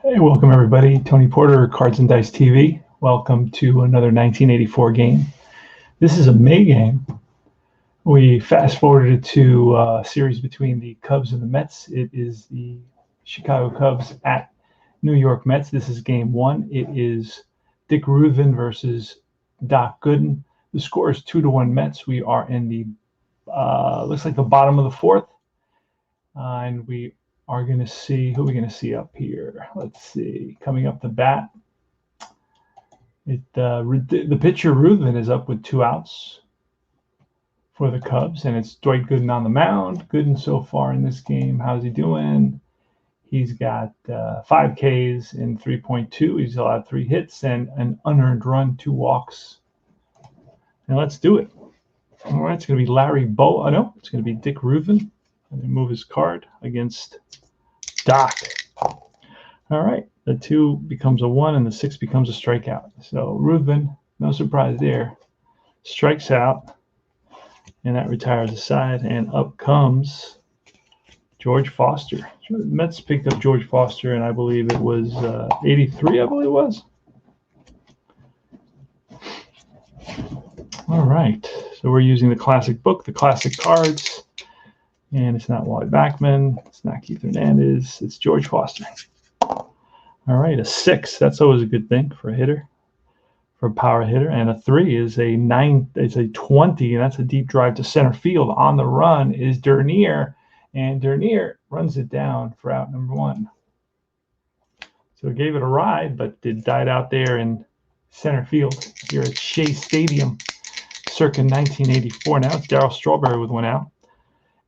Hey, welcome everybody. Tony Porter, Cards and Dice TV. Welcome to another 1984 game. This is a May game. We fast forwarded to a series between the Cubs and the Mets. It is the Chicago Cubs at New York Mets. This is game one. It is Dick Ruben versus Doc Gooden. The score is 2-1 Mets. We are in the looks like the bottom of the fourth, and we are going to see who we're going to see up here. Let's see. Coming up the bat, the pitcher Ruben is up with 2 outs for the Cubs, and it's Dwight Goodman on the mound. Gooden so far in this game, how's he doing? He's got 5 Ks in 3.2. He's allowed 3 hits and an unearned run, 2 walks. And let's do it. All right, it's going to be Larry Bo. Oh, no, it's going to be Dick Ruben. And then move his card against Doc. All right, the 2 becomes a 1 and the 6 becomes a strikeout. So Ruben, no surprise there, strikes out, and that retires the side. And up comes George Foster. The Mets picked up George Foster, and I believe it was 83, I believe it was. All right, so we're using the classic book, the classic cards. And it's not Wally Bachmann. It's not Keith Hernandez. It's George Foster. All right, a 6. That's always a good thing for a hitter, for a power hitter. And a 3 is a 9. It's a 20, and that's a deep drive to center field. On the run is Dernier, and Dernier runs it down for out number 1. So it gave it a ride, but it died out there in center field here at Shea Stadium, circa 1984. Now it's Darryl Strawberry with 1 out.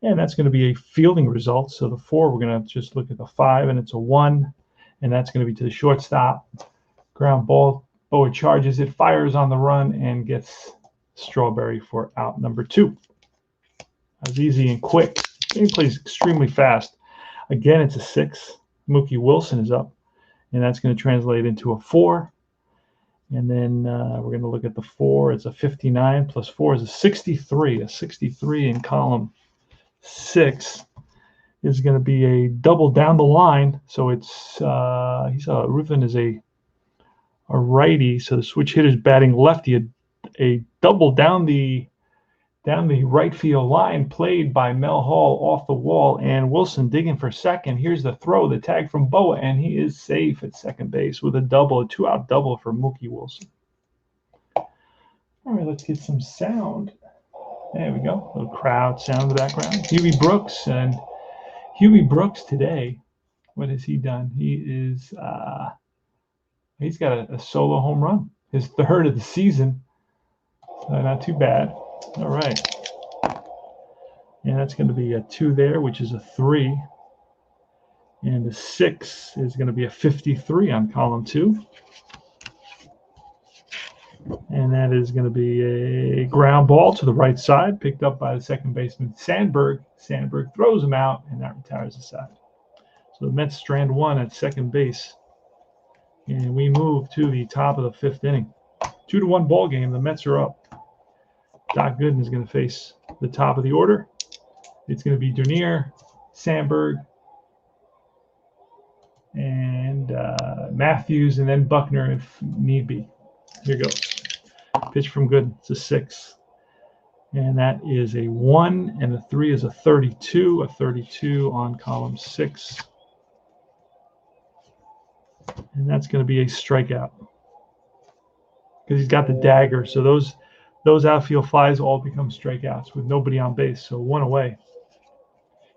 And that's going to be a fielding result. So the 4, we're going to just look at the 5, and it's a 1. And that's going to be to the shortstop. Ground ball. Boa charges it, fires on the run, and gets Strawberry for out number 2. That was easy and quick. Game plays extremely fast. Again, it's a 6. Mookie Wilson is up. And that's going to translate into a 4. And then we're going to look at the 4. It's a 59 plus 4 is a 63. A 63 in column 6 is going to be a double down the line. So it's Ruben is a righty, so the switch hitter's batting lefty. A double down the right field line played by Mel Hall off the wall, and Wilson digging for second. Here's the throw, the tag from Boa, and he is safe at second base with a 2-out double for Mookie Wilson. All right, let's get some sound. There we go. A little crowd sound in the background. Huey Brooks, and Huey Brooks today, what has he done? He's got a solo home run, his 3rd of the season. So not too bad. All right. And that's going to be a 2 there, which is a 3. And the 6 is going to be a 53 on column 2. And that is going to be a ground ball to the right side, picked up by the second baseman Sandberg. Sandberg throws him out, and that retires the side. So the Mets strand 1 at second base. And we move to the top of the 5th inning. 2-1 ball game. The Mets are up. Doc Gooden is going to face the top of the order. It's going to be Dernier, Sandberg, and Matthews, and then Buckner if need be. Here goes. Pitch from Gooden. It's a 6. And that is a 1, and the 3 is a 32. A 32 on column 6. And that's going to be a strikeout because he's got the dagger. So those outfield flies all become strikeouts with nobody on base. So 1 away.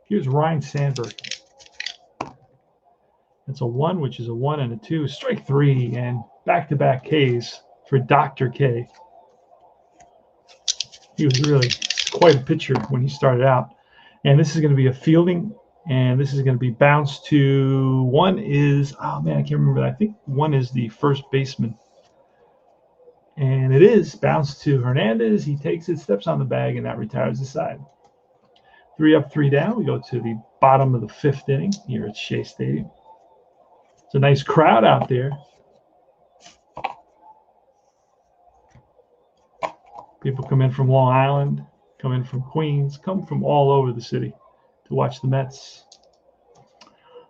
Here's Ryan Sandberg. It's a 1, which is a 1 and a 2. Strike 3, and back-to-back Ks for Dr. K. He was really quite a pitcher when he started out. And this is going to be a fielding, and this is going to be bounced to 1 is, oh man, I can't remember that. I think 1 is the first baseman. And it is bounced to Hernandez. He takes it, steps on the bag, and that retires the side. 3 up, 3 down. We go to the bottom of the 5th inning here at Shea Stadium. It's a nice crowd out there. People come in from Long Island, come in from Queens, come from all over the city to watch the Mets.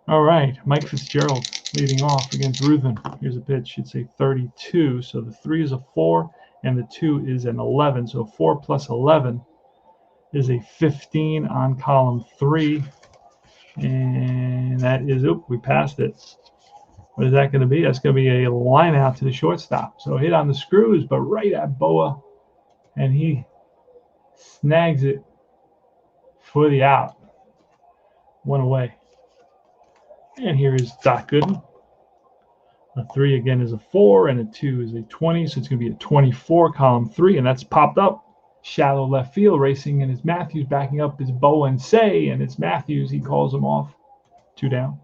All right, Mike Fitzgerald leading off against Ruben. Here's a pitch. It's a 32. So the 3 is a 4, and the 2 is an 11. So 4 plus 11 is a 15 on column 3. And that is, we passed it. What is that going to be? That's going to be a line out to the shortstop. So hit on the screws, but right at Boa, and he snags it for the out. One away. And here is Dwight Goodman. A 3 again is a 4, and a 2 is a 20. So it's going to be a 24, column 3, and that's popped up. Shallow left field, racing, and it's Matthews backing up his Boa and Shea, and it's Matthews. He calls him off. 2 down.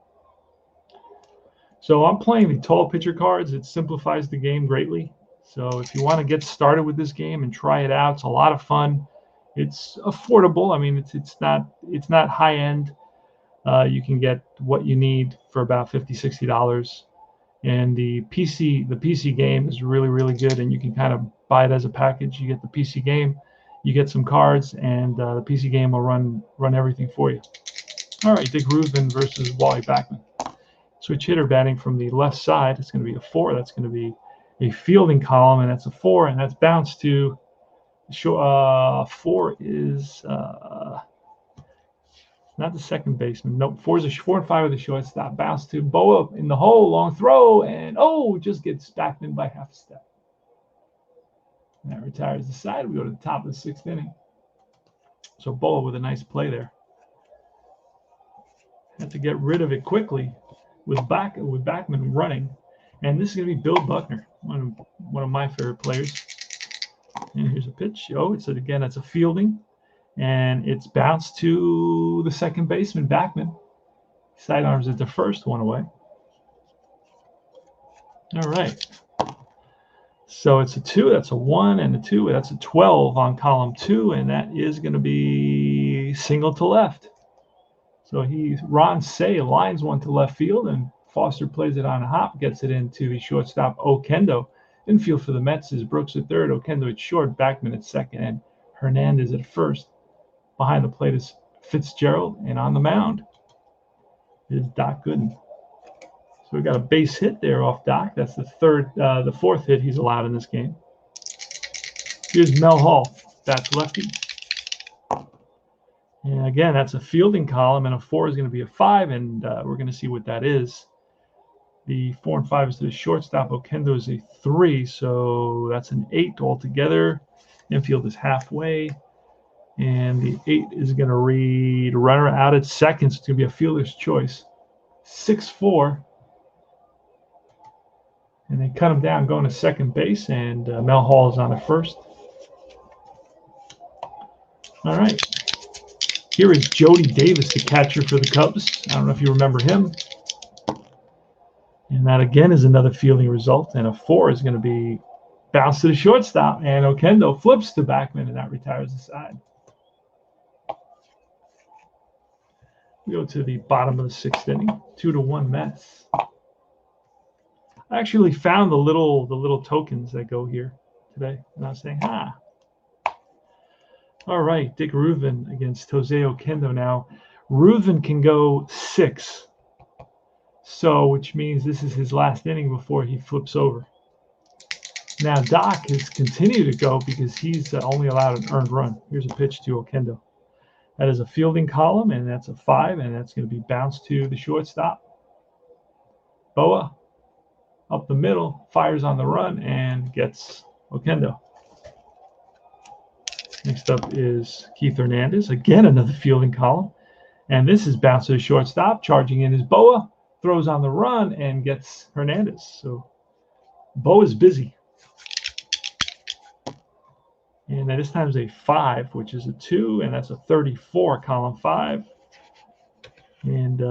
So I'm playing the tall pitcher cards. It simplifies the game greatly. So if you want to get started with this game and try it out, it's a lot of fun. It's affordable. I mean, it's not high end. You can get what you need for about $50-$60. And the PC game is really, really good, and you can kind of buy it as a package. You get the PC game, you get some cards, and the PC game will run everything for you. All right, Ruben versus Wally Bachmann. Switch hitter batting from the left side. It's going to be a 4. That's going to be a fielding column, and that's a 4, and that's bounced to 4 is not the second baseman. Nope, 4 and 5 of the shortstop. Bounce to Boa in the hole, long throw, and just gets Bachman by half a step. And that retires the side. We go to the top of the 6th inning. So Boa with a nice play there. Had to get rid of it quickly with Bachman running. And this is going to be Bill Buckner, one of my favorite players. And here's a pitch. That's a fielding. And it's bounced to the second baseman, Bachman. Sidearms it to first, 1 away. All right. So it's a 2, that's a 1, and a 2, that's a 12 on column 2, and that is going to be single to left. So Ron Shea lines one to left field, and Foster plays it on a hop, gets it into the shortstop, Okendo. Infield for the Mets is Brooks at third, Okendo at short, Bachman at second, and Hernandez at first. Behind the plate is Fitzgerald, and on the mound is Dwight Goodman. So we got a base hit there off Doc. That's the 4th hit he's allowed in this game. Here's Mel Hall, bats lefty. And again, that's a fielding column, and a 4 is going to be a 5, and we're going to see what that is. The 4 and 5 is to the shortstop. Okendo is a 3, so that's an 8 altogether. Infield is halfway. And the 8 is going to read runner out at second. So it's going to be a fielder's choice. 6-4. And they cut him down going to second base. And Mel Hall is on at first. All right. Here is Jody Davis, the catcher for the Cubs. I don't know if you remember him. And that again is another fielding result. And a 4 is going to be bounced to the shortstop. And Okendo flips to Bachman, and that retires the side. We go to the bottom of the 6th inning, 2-1 Mets. I actually found the little tokens that go here today, and I was saying, All right, Ruben against Jose Okendo now. Ruben can go 6, which means this is his last inning before he flips over. Now Doc has continued to go because he's only allowed an earned run. Here's a pitch to Okendo. That is a fielding column, and that's a 5, and that's going to be bounced to the shortstop. Boa up the middle, fires on the run, and gets Okendo. Next up is Keith Hernandez. Again, another fielding column. And this is bounced to the shortstop, charging in his Boa, throws on the run, and gets Hernandez. So Boa's busy. And then this time is a 5, which is a 2, and that's a 34, column 5. And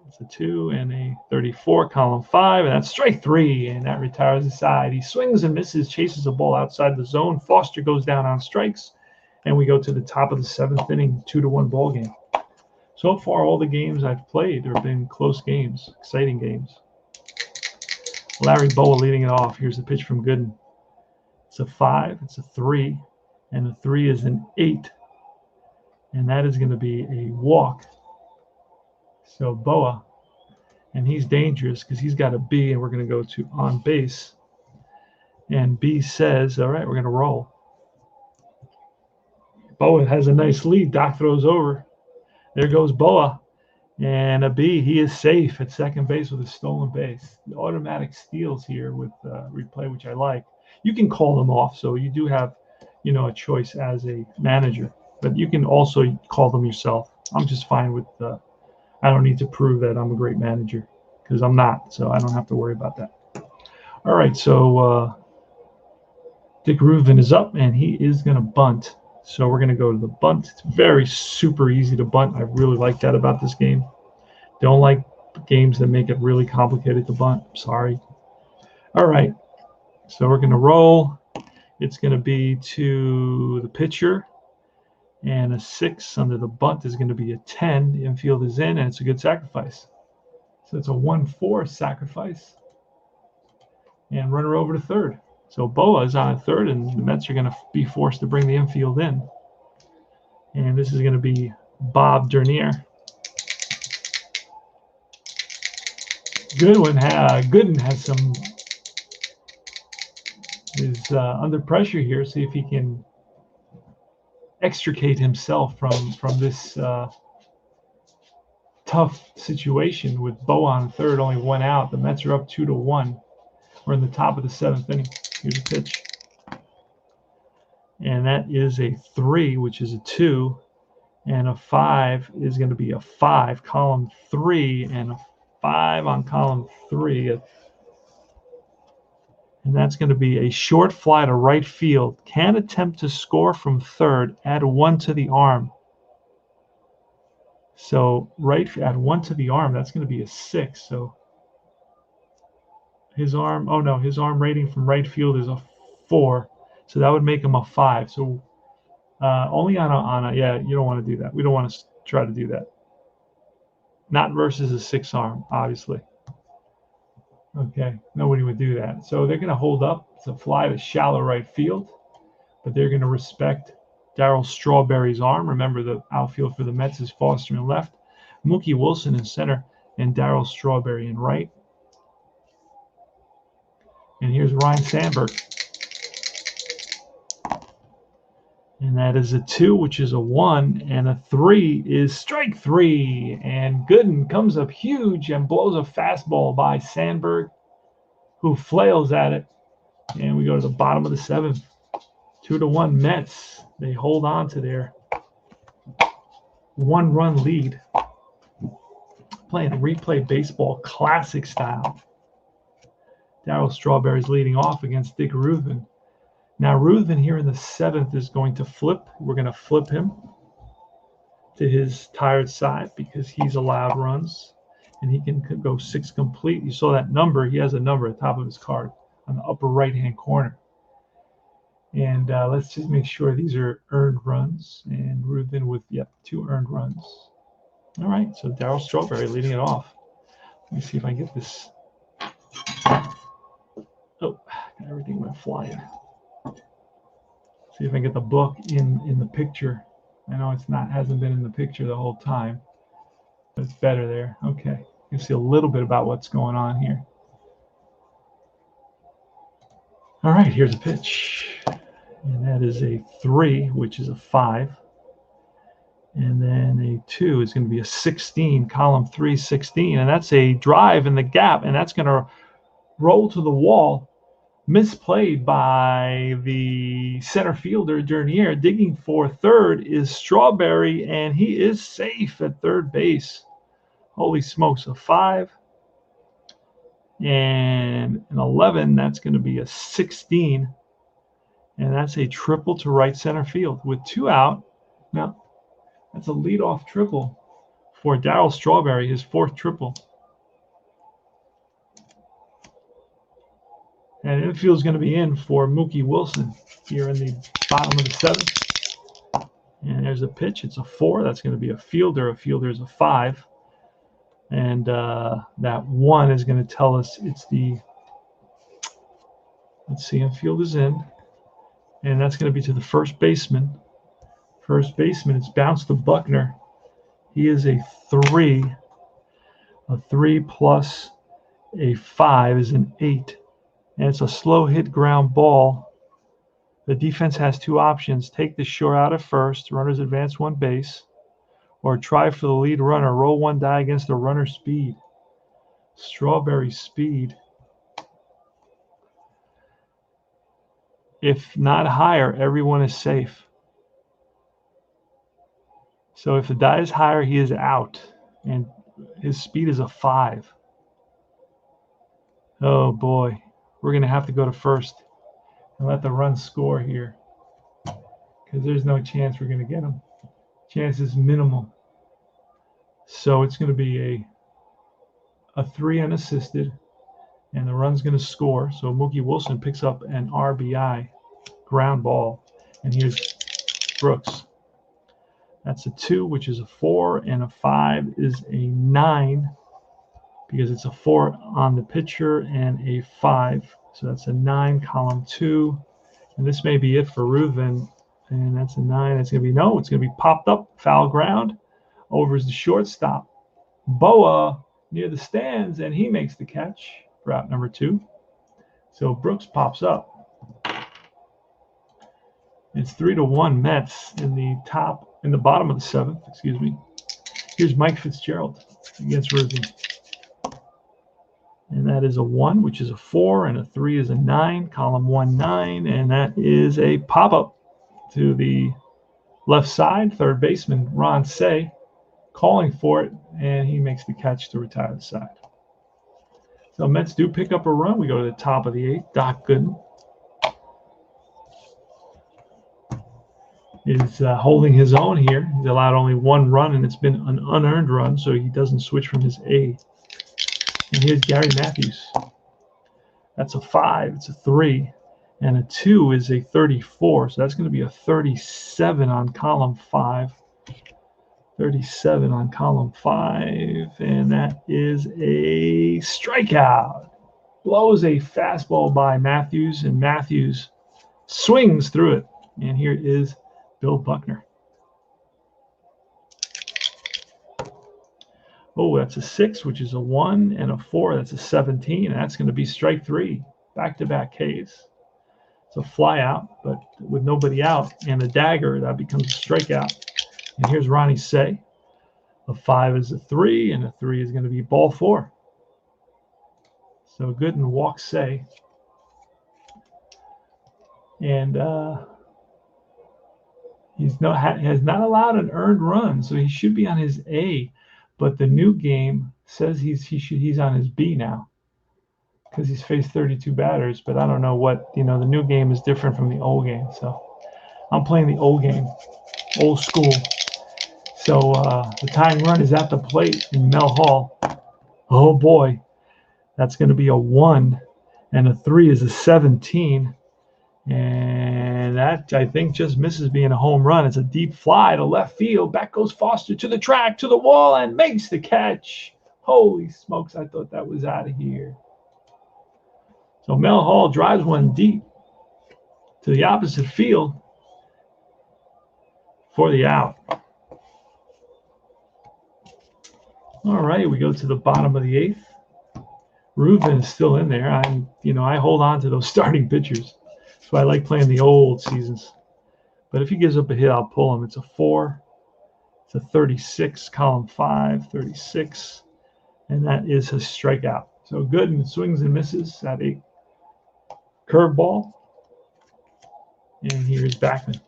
it's a 2 and a 34, column 5, and that's strike 3, and that retires the side. He swings and misses, chases a ball outside the zone. Foster goes down on strikes, and we go to the top of the 7th inning, 2-1 ball game. So far, all the games I've played have been close games, exciting games. Larry Boa leading it off. Here's the pitch from Gooden. It's a 5, it's a 3, and the 3 is an 8. And that is going to be a walk. So Boa And he's dangerous because he's got a B, and we're going to go to on base. And B says, all right, we're going to roll. Boa has a nice lead. Doc throws over. There goes Boa. And a B, he is safe at second base with a stolen base. The automatic steals here with replay, which I like. You can call them off, so you do have, a choice as a manager. But you can also call them yourself. I'm just fine with I don't need to prove that I'm a great manager because I'm not, so I don't have to worry about that. All right, so Dick Ruben is up, and he is going to bunt. So we're going to go to the bunt. It's very super easy to bunt. I really like that about this game. Don't like games that make it really complicated to bunt. I'm sorry. All right, so we're going to roll. It's going to be to the pitcher. And a 6 under the bunt is going to be a 10. The infield is in, and it's a good sacrifice. So it's a 1-4 sacrifice. And runner over to third. So Boa is on at third, and the Mets are going to be forced to bring the infield in. And this is going to be Bob Dernier. Gooden has some is under pressure here. See if he can extricate himself from this tough situation with Boa on third, only 1 out. The Mets are up 2-1. We're in the top of the 7th inning. Here's a pitch. And that is a 3, which is a 2. And a 5 is going to be a 5. Column 3 and a 5 on column 3. And that's going to be a short fly to right field. Can attempt to score from third. Add 1 to the arm. So add 1 to the arm. That's going to be a 6. So his arm rating from right field is a 4. So that would make him a 5. So only on a you don't want to do that. We don't want to try to do that. Not versus a 6 arm, obviously. Okay, nobody would do that. So they're going to hold up. It's a fly to shallow right field, but they're going to respect Darryl Strawberry's arm. Remember, the outfield for the Mets is Foster in left, Mookie Wilson in center, and Darryl Strawberry in right. And here's Ryne Sandberg. And that is a 2, which is a 1, and a 3 is strike 3. And Gooden comes up huge and blows a fastball by Sandberg, who flails at it. And we go to the bottom of the 7th. 2-1 Mets. They hold on to their 1-run lead. Playing replay baseball classic style. Darryl Strawberry's leading off against Dick Ruben. Now, Ruben here in the 7th is going to flip. We're going to flip him to his tired side because he's allowed runs, and he can go 6 complete. You saw that number. He has a number at the top of his card on the upper right-hand corner. And let's just make sure these are earned runs. And Ruben with, 2 earned runs. All right, so Darryl Strawberry leading it off. Let me see if I can get this. Oh, everything went flying. See if I can get the book in the picture. I know hasn't been in the picture the whole time, but it's better there. Okay, you can see a little bit about what's going on here. All right, here's a pitch, and that is a 3, which is a 5, and then a 2 is going to be a 16, column 3, 16, and that's a drive in the gap, and that's going to roll to the wall. Misplayed by the center fielder, Dernier. Digging for third is Strawberry, and he is safe at third base. Holy smokes, a 5 and an 11. That's going to be a 16, and that's a triple to right center field with 2 out. Now, that's a leadoff triple for Darryl Strawberry, his 4th triple. And infield is going to be in for Mookie Wilson here in the bottom of the 7th. And there's a pitch. It's a 4. That's going to be a fielder. A fielder is a 5. And that 1 is going to tell us it's the, let's see, infield is in. And that's going to be to the first baseman. First baseman, it's bounced to Buckner. He is a 3. A 3 plus a 5 is an 8. And it's a slow hit ground ball. The defense has two options. Take the short out at first, runners advance one base, or try for the lead runner, roll one die against the runner's speed. Strawberry speed. If not higher, everyone is safe. So if the die is higher, he is out. And his speed is a 5. Oh boy. We're going to have to go to first and let the run score here, because there's no chance we're going to get him. Chance is minimal. So it's going to be a 3 unassisted, and the run's going to score. So Mookie Wilson picks up an RBI ground ball, and here's Brooks. That's a 2, which is a 4, and a 5 is a 9, because it's a 4 on the pitcher and a 5. So that's a 9, column 2. And this may be it for Ruben. And that's a 9. It's going to be, no, it's going to be popped up, foul ground. Over is the shortstop, Boa, near the stands, and he makes the catch for out number 2. So Brooks pops up. It's 3-1 Mets in the bottom of the 7th, excuse me. Here's Mike Fitzgerald against Ruben. And that is a 1, which is a 4, and a 3 is a 9, column 1, 9, and that is a pop-up to the left side. Third baseman Ron Shea calling for it, and he makes the catch to retire the side. So Mets do pick up a run. We go to the top of the 8th. Doc Goodman is holding his own here. He's allowed only 1 run, and it's been an unearned run, so he doesn't switch from his A. And here's Gary Matthews. That's a 5. It's a 3. And a 2 is a 34. So that's going to be a 37 on column 5. 37 on column 5. And that is a strikeout. Blows a fastball by Matthews, and Matthews swings through it. And here is Bill Buckner. Oh, that's a 6, which is a 1, and a 4. That's a 17. And that's going to be strike 3. Back-to-back Ks. It's a fly out, but with nobody out, and a dagger, that becomes a strikeout. And here's Ronnie Shea. A 5 is a 3, and a 3 is going to be ball 4. So Gooden walks Shea. And has not allowed an earned run, so he should be on his A. But the new game says he's on his B now, because he's faced 32 batters. But I don't know what, the new game is different from the old game. So I'm playing the old game, old school. So the tying run is at the plate in Mel Hall. Oh boy, that's going to be a 1, and a 3 is a 17. And that, I think, just misses being a home run. It's a deep fly to left field. Back goes Foster to the track, to the wall, and makes the catch. Holy smokes, I thought that was out of here. So Mel Hall drives one deep to the opposite field for the out. All right, we go to the bottom of the 8th. Ruben is still in there. I hold on to those starting pitchers. So I like playing the old seasons. But if he gives up a hit, I'll pull him. It's a 4. It's a 36, column 5, 36. And that is his strikeout. So Gooden swings and misses at a curveball. And here's Bachman.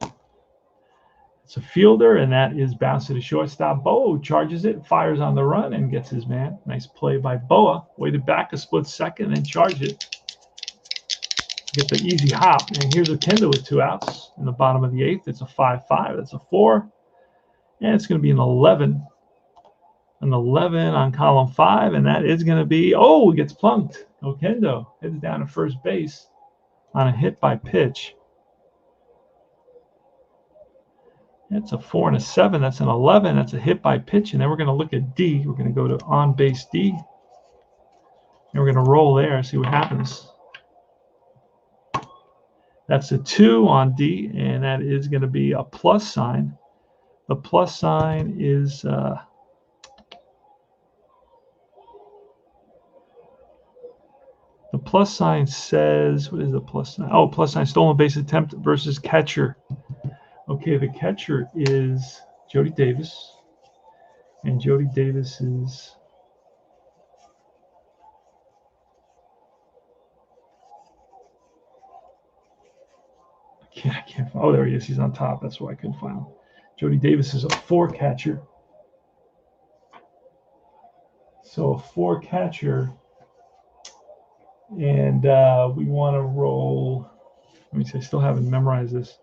It's a fielder, and that is bounced to the shortstop. Boa charges it, fires on the run, and gets his man. Nice play by Boa. Waited back a split second and charged it. Get the easy hop, and here's Oquendo with 2 outs in the bottom of the 8th. It's a 5-5. That's a 4, and it's going to be an 11. An 11 on column 5, and that is going to be, he gets plunked. Oquendo heads down to first base on a hit by pitch. That's a 4 and a 7. That's an 11. That's a hit by pitch, and then we're going to look at D. We're going to go to on base D, and we're going to roll there and see what happens. That's a 2 on D, and that is going to be a plus sign. The plus sign is The plus sign says, what is the plus sign? Oh, plus sign, stolen base attempt versus catcher. Okay, the catcher is Jody Davis. And Jody Davis is I can't. Oh, there he is. He's on top. That's why I couldn't find him. Jody Davis is a 4 catcher. So a 4 catcher, and we want to roll. Let me see. I still haven't memorized this.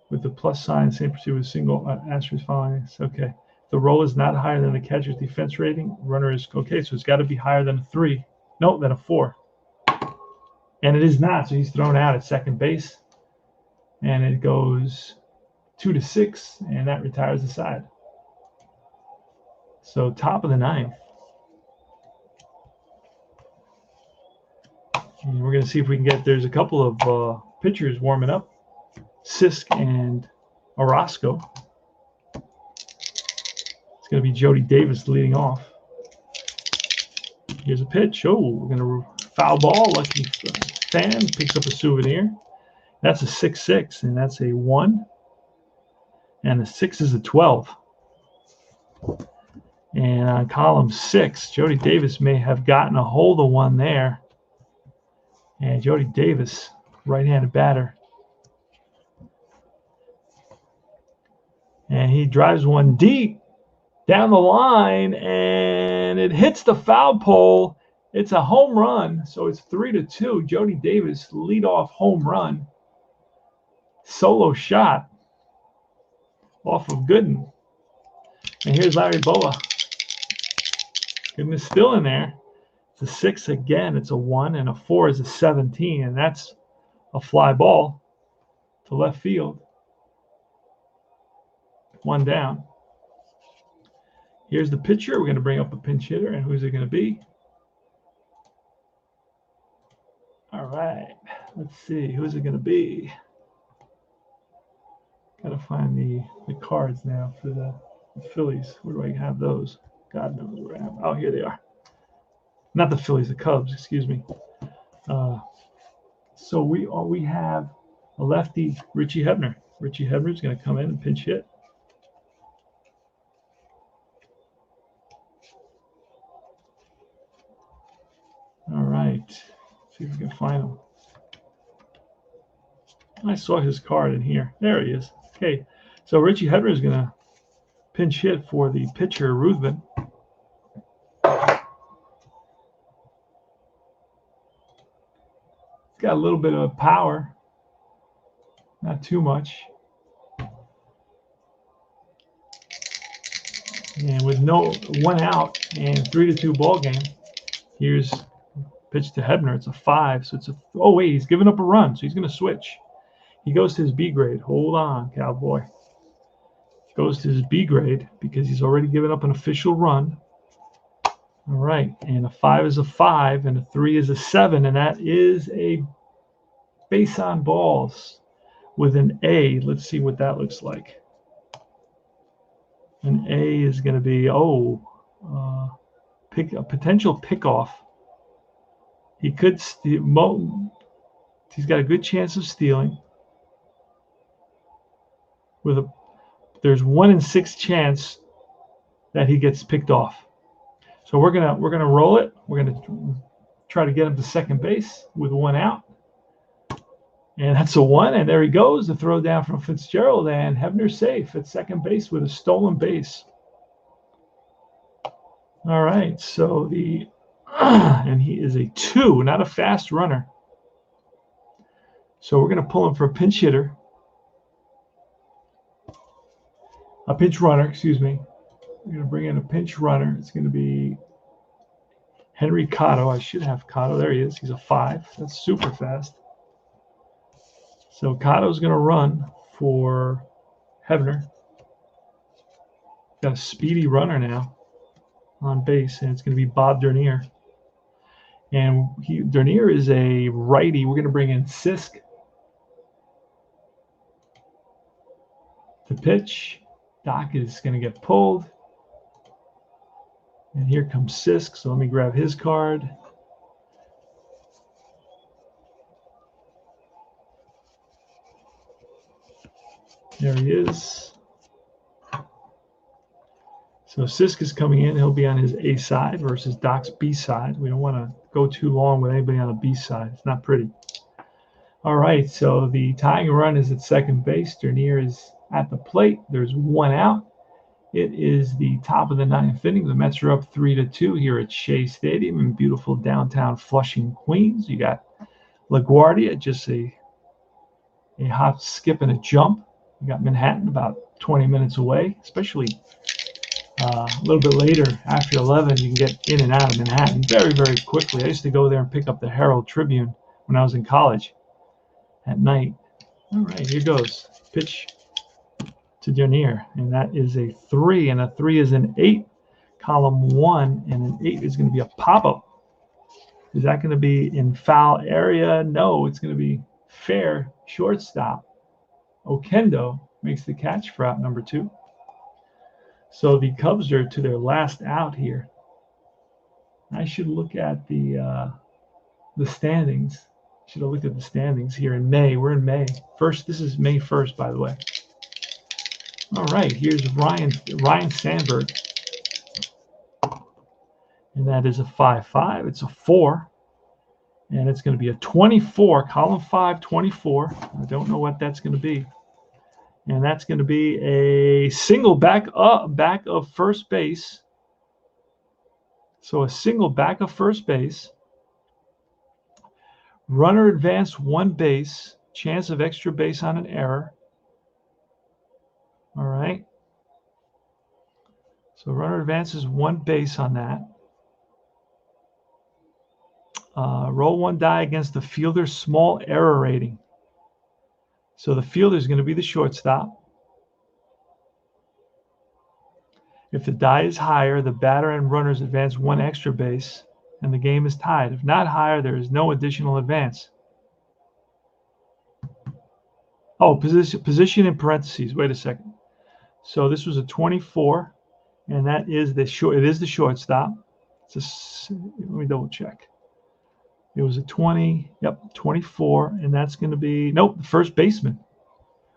With the plus sign, same procedure with single asterisk following. Okay. The roll is not higher than the catcher's defense rating. Runner is okay, so it's got to be higher than a 3. No, than a 4. And it is not. So he's thrown out at second base. And it goes 2 to 6, and that retires the side. So top of the 9th. And we're going to see if we can get, there's a couple of pitchers warming up. Sisk and Orozco. It's going to be Jody Davis leading off. Here's a pitch. Oh, we're going to foul ball. Lucky fan picks up a souvenir. That's a 6-6, and that's a 1. And the 6 is a 12. And on column 6, Jody Davis may have gotten a hold of one there. And Jody Davis, right-handed batter. And he drives one deep down the line, and it hits the foul pole. It's a home run, so it's 3-2. Jody Davis, leadoff home run. Solo shot off of Goodman. And here's Larry Boa. Goodman is still in there. It's a 6 again. It's a 1, and a 4 is a 17, and that's a fly ball to left field. 1 down. Here's the pitcher. We're going to bring up a pinch hitter, and who's it going to be? All right. Let's see. Who's it going to be? Got to find the cards now for the Phillies. Where do I have those? God knows where I have. Oh, here they are. Not the Phillies, the Cubs. Excuse me. So we have a lefty, Richie Hebner. Richie Hebner is going to come in and pinch hit. All right. See if we can find him. I saw his card in here. There he is. Okay. So Richie Hebner is going to pinch hit for the pitcher, Ruben. He's got a little bit of power. Not too much. And with no 1 out and 3-2 ball game, here's pitch to Hebner. It's a 5. So it's a, oh wait, he's giving up a run. So he's going to switch. He goes to his B grade. Hold on, Cowboy. He goes to his B grade because he's already given up an official run. All right, and a 5 is a 5, and a 3 is a 7, and that is a base on balls with an A. Let's see what that looks like. An A is going to be a potential pickoff. He could steal. He's got a good chance of stealing. There's 1 in 6 chance that he gets picked off. So we're gonna roll it. We're gonna try to get him to second base with 1 out, and that's a 1. And there he goes. The throw down from Fitzgerald, and Hebner's safe at second base with a stolen base. All right. So and he is a 2, not a fast runner. So we're gonna pull him for a pinch hitter. A pinch runner, excuse me. We're going to bring in a pinch runner. It's going to be Henry Cotto. I should have Cotto. There he is. He's a 5. That's super fast. So Cotto's going to run for Hebner. Got a speedy runner now on base, and it's going to be Bob Dernier. And Dernier is a righty. We're going to bring in Sisk to pitch. Doc is going to get pulled. And here comes Sisk. So let me grab his card. There he is. So Sisk is coming in. He'll be on his A side versus Doc's B side. We don't want to go too long with anybody on the B side. It's not pretty. All right, so the tying run is at second base. Dernier is at the plate. There's one out. It is the top of the ninth inning. The Mets are up 3-2 here at Shea Stadium in beautiful downtown Flushing, Queens. You got LaGuardia, just a hop, skip, and a jump. You got Manhattan about 20 minutes away, especially a little bit later after 11. You can get in and out of Manhattan very, very quickly. I used to go there and pick up the Herald Tribune when I was in college at night. All right, here goes. Pitch to Dernier, and that is a 3, and a 3 is an 8. Column 1, and an 8 is going to be a pop-up. Is that going to be in foul area? No, it's going to be fair. Shortstop Okendo makes the catch for out number 2. So the Cubs are to their last out here. I should look at the standings. Should have looked at the standings here in May. We're in May. This is May 1st, by the way. All right, here's Ryan Sandberg. And that is a 5-5. It's a 4. And it's going to be a 24, column 5, 24. I don't know what that's going to be. And that's going to be a single back of first base. So a single back of first base. Runner advanced 1 base. Chance of extra base on an error. All right. So runner advances 1 base on that. Roll 1 die against the fielder's small error rating. So the fielder is going to be the shortstop. If the die is higher, the batter and runners advance 1 extra base, and the game is tied. If not higher, there is no additional advance. Oh, position in parentheses. Wait a second. So this was a 24, and that is the shortstop. Let me double check. It was a 20, 24, and that's going to be, the first baseman.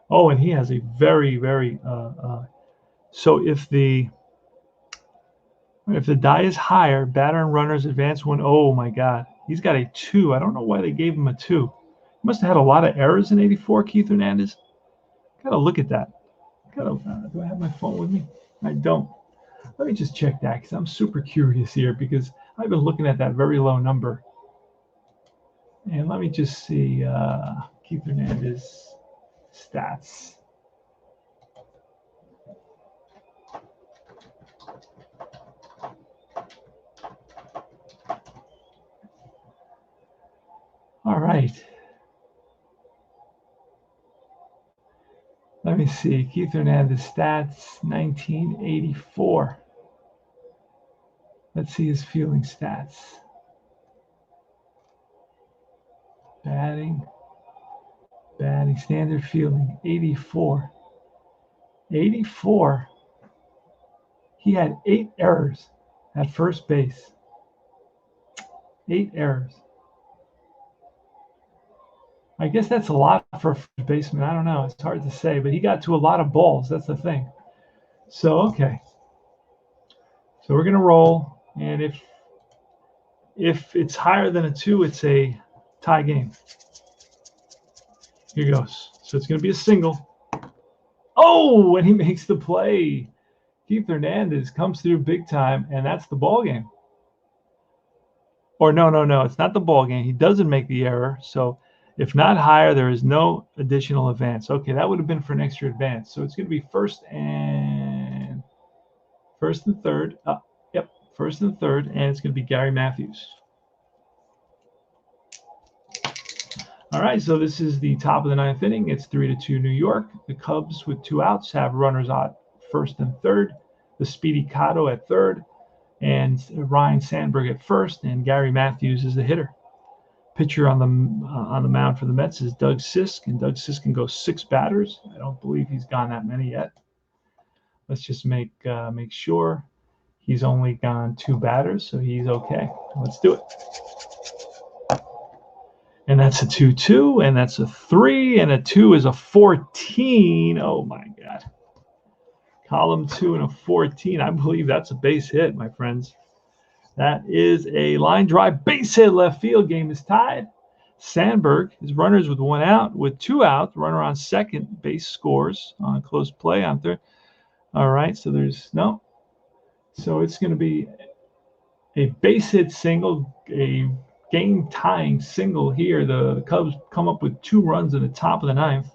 Oh, and he has a very, very, so if the die is higher, batter and runners advance 1. Oh, my God. He's got a 2. I don't know why they gave him a 2. He must have had a lot of errors in 84, Keith Hernandez. Got to look at that. Do I have my phone with me? I don't. Let me just check that because I'm super curious here because I've been looking at that very low number. And let me just see Keith Hernandez stats. All right. Let me see. Keith Hernandez stats, 1984. Let's see his fielding stats. Batting, standard fielding, 84. 84. He had 8 errors at first base. 8 errors. I guess that's a lot for a first baseman. I don't know. It's hard to say, but he got to a lot of balls. That's the thing. So, okay. So we're going to roll, and if it's higher than a 2, it's a tie game. Here goes. So it's going to be a single. Oh, and he makes the play. Keith Hernandez comes through big time, and that's the ball game. Or no, it's not the ball game. He doesn't make the error. So if not higher, there is no additional advance. Okay, that would have been for an extra advance. So it's going to be first and third. First and third, and it's going to be Gary Matthews. All right, so this is the top of the 9th inning. It's 3-2 New York. The Cubs with 2 outs have runners on first and third. The Speedy Cotto at third, and Ryan Sandberg at first, and Gary Matthews is the hitter. Pitcher on the mound for the Mets is Doug Sisk, and Doug Sisk can go 6 batters. I don't believe he's gone that many yet. Let's just make sure he's only gone 2 batters, so he's okay. Let's do it. And that's a 2-2, and that's a 3, and a 2 is a 14. Oh, my God. Column 2 and a 14. I believe that's a base hit, my friends. That is a line drive base hit left field. Game is tied. Sandberg is runners with 1 out. With 2 out, the runner on second base scores on close play on third. All right, so there's no. So it's going to be a base hit single, a game-tying single here. The Cubs come up with 2 runs in the top of the 9th.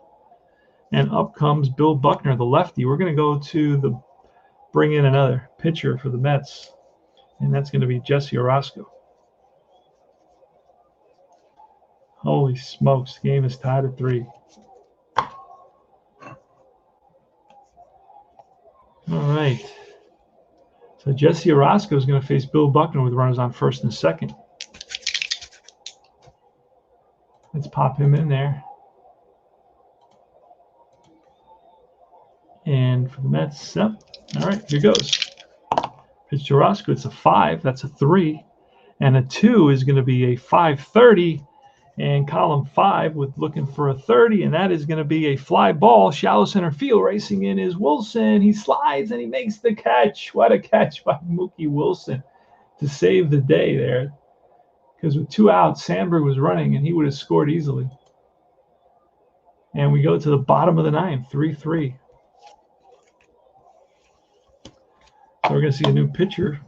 And up comes Bill Buckner, the lefty. We're going to go to bring in another pitcher for the Mets. And that's going to be Jesse Orozco. Holy smokes, the game is tied at 3. All right. So Jesse Orozco is going to face Bill Buckner with runners on first and second. Let's pop him in there. And for the Mets, yep. All right, here goes. Pitch to Orozco, it's a 5, that's a 3. And a 2 is going to be a 5-30. And column 5 with looking for a 30, and that is going to be a fly ball. Shallow center field, racing in is Wilson. He slides and he makes the catch. What a catch by Mookie Wilson to save the day there. Because with 2 outs, Sandberg was running and he would have scored easily. And we go to the bottom of the 9th, 3-3. So we're going to see a new pitcher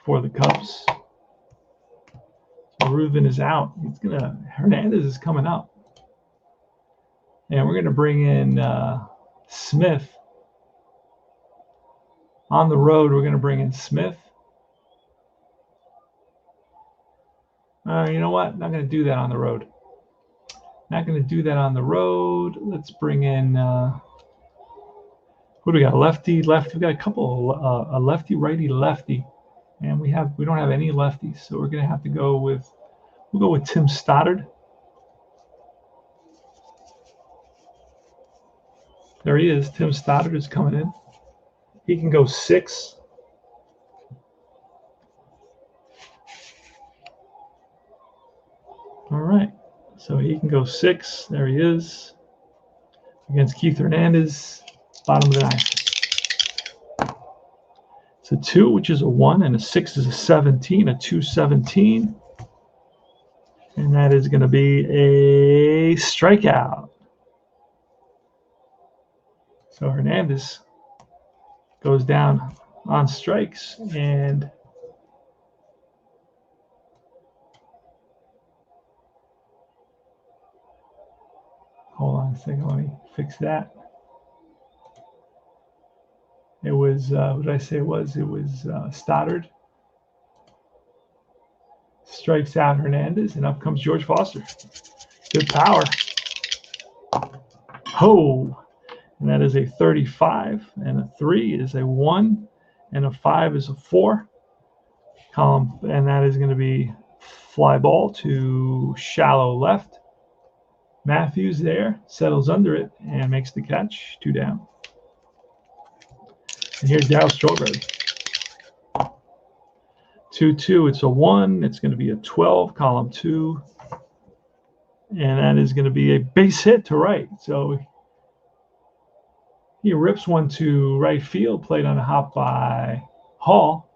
for the Cubs. Ruben is out. Hernandez is coming up. And we're going to bring in Smith. On the road, we're going to bring in Smith. You know what? Not going to do that on the road. Not going to do that on the road. Let's bring in, who do we got? Lefty, lefty. We got a couple, a lefty, righty, lefty. And we don't have any lefties, so we're going to have to go with, we'll go with Tim Stoddard. There he is. Tim Stoddard is coming in. He can go 6. All right, so he can go 6. There he is. Against Keith Hernandez, bottom of the 9th. A 2, which is a 1, and a 6 is a 17, a 2-17. And that is going to be a strikeout. So Hernandez goes down on strikes. And hold on a second, let me fix that. It was, what did I say it was? It was Stoddard. Strikes out Hernandez, and up comes George Foster. Good power. Ho! And that is a 35, and a 3 is a 1, and a 5 is a 4. Column, and that is going to be fly ball to shallow left. Matthews there, settles under it, and makes the catch. 2 down. And here's Darryl Strawberry. 2-2, it's a 1. It's going to be a 12, column 2. And that is going to be a base hit to right. So he rips one to right field, played on a hop by Hall.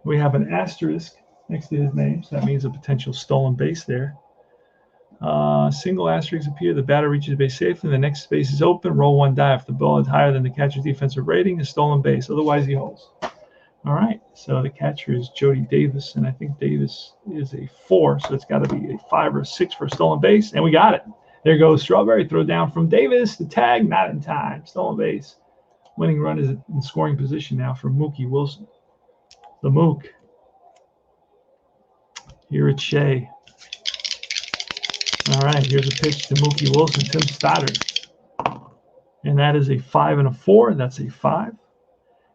We have an asterisk next to his name, so that means a potential stolen base there. Single asterisk appear. The batter reaches base safely. The next space is open. Roll 1 die. If the ball is higher than the catcher's defensive rating, a stolen base. Otherwise, he holds. All right. So the catcher is Jody Davis, and I think Davis is a 4, so it's got to be a 5 or a 6 for a stolen base, and we got it. There goes Strawberry. Throw down from Davis. The tag, not in time. Stolen base. Winning run is in scoring position now for Mookie Wilson. The Mook. Here it's Shea. All right, here's a pitch to Mookie Wilson, Tim Stoddard. And that is a 5 and a 4. That's a 5.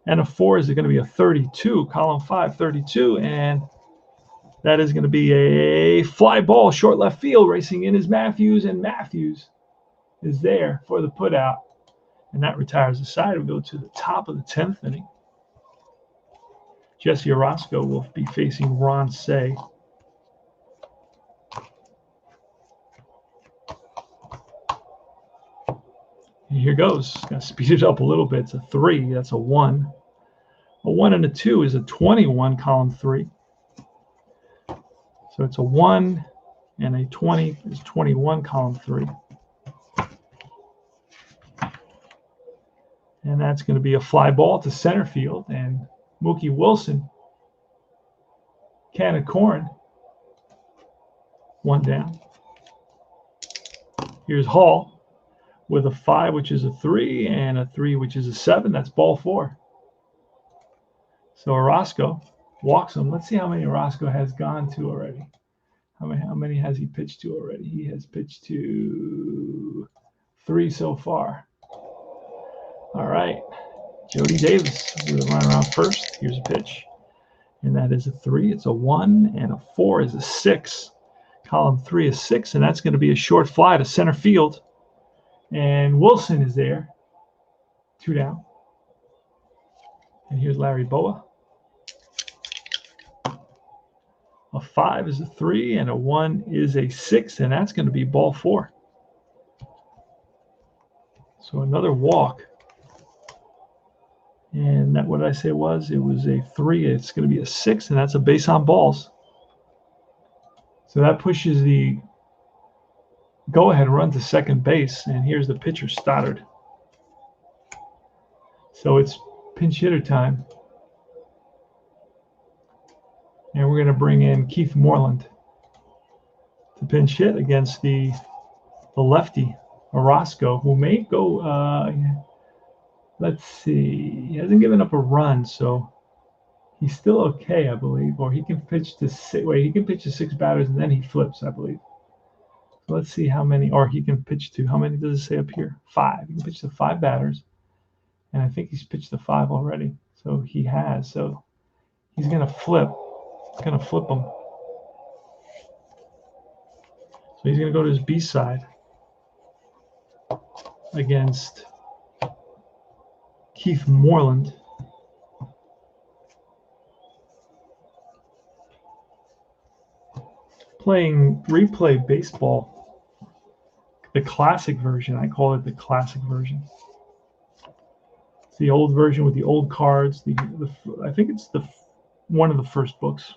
And a 4 is going to be a 32, column 5, 32. And that is going to be a fly ball, short left field. Racing in is Matthews, and Matthews is there for the putout. And that retires the side. We go to the top of the 10th inning. Jesse Orozco will be facing Ron Shea. Here goes. Got to speed it up a little bit. It's a 3. That's a 1. A 1 and a 2 is a 21, column 3. So it's a 1 and a 20 is 21, column 3. And that's going to be a fly ball to center field. And Mookie Wilson, can of corn, 1 down. Here's Hall with a 5, which is a 3, and a 3, which is a 7. That's ball 4. So Orozco walks him. Let's see how many Orozco has gone to already. How many has he pitched to already? He has pitched to 3 so far. All right. Jody Davis with a run around first. Here's a pitch. And that is a 3. It's a 1, and a 4 is a 6. Column 3 is 6, and that's going to be a short fly to center field. And Wilson is there. 2 down. And here's Larry Boa. A 5 is a 3, and a 1 is a 6, and that's going to be ball 4. So another walk. And that, what did I say it was? It was a 3. It's going to be a 6, and that's a base on balls. So that pushes the go-ahead run to second base. And here's the pitcher, Stoddard. So it's pinch hitter time. And we're going to bring in Keith Moreland to pinch hit against the lefty, Orozco, who may go, let's see, he hasn't given up a run, so he's still okay, I believe. Or he can pitch to 6, he can pitch to 6 batters and then he flips, I believe. So let's see how many, or he can pitch to, how many does it say up here? 5. He can pitch to 5 batters. And I think he's pitched to 5 already. So he has. So he's going to flip. Going to flip him. So he's going to go to his B side against Keith Moreland. Playing replay baseball, the classic version. I call it the classic version. It's the old version with the old cards. I think it's one of the first books.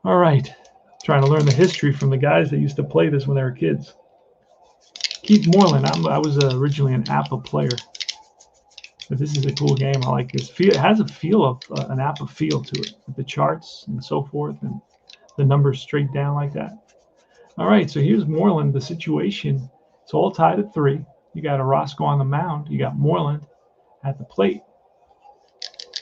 All right, trying to learn the history from the guys that used to play this when they were kids. Keith Moreland, I was originally an APA player, but this is a cool game. I like this. It has a feel of an APA feel to it, with the charts and so forth, and the numbers straight down like that. All right, so here's Moreland. The situation, it's all tied at 3. You got Orozco on the mound. You got Moreland at the plate.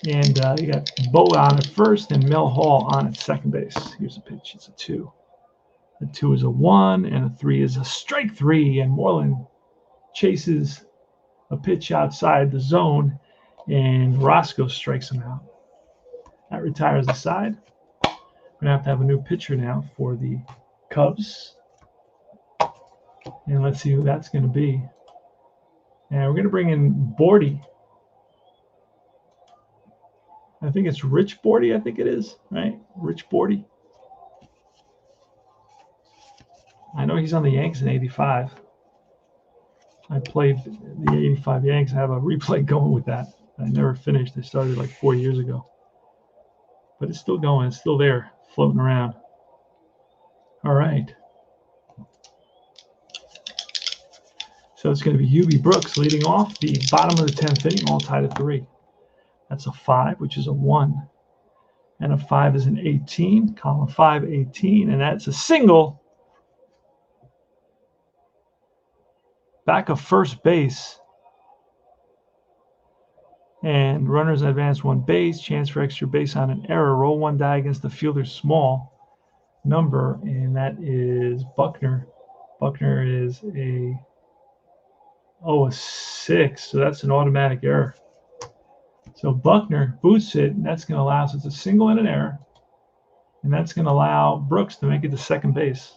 And you got Boa on at first and Mel Hall on at second base. Here's a pitch. It's a 2. A 2 is a 1, and a 3 is a strike 3. And Moreland chases a pitch outside the zone, and Roscoe strikes him out. That retires the side. We're going to have a new pitcher now for the Cubs. And let's see who that's going to be. And we're going to bring in Bordy. I think it's Rich Bordy, I think it is, right? Rich Bordy. I know he's on the Yanks in 85. I played the 85 Yanks. I have a replay going with that. I never finished. I started like 4 years ago. But it's still going. It's still there, floating around. All right. So it's going to be Hubie Brooks leading off the bottom of the 10th inning, all tied at 3. That's a 5, which is a 1. And a 5 is an 18. Column 5, 18. And that's a single. Back of first base. And runners advance 1 base. Chance for extra base on an error. Roll 1 die against the fielder's small number. And that is Buckner. Buckner is a 6. So that's an automatic error. So Buckner boosts it, and that's going to allow, so it's a single and an error, and that's going to allow Brooks to make it to second base.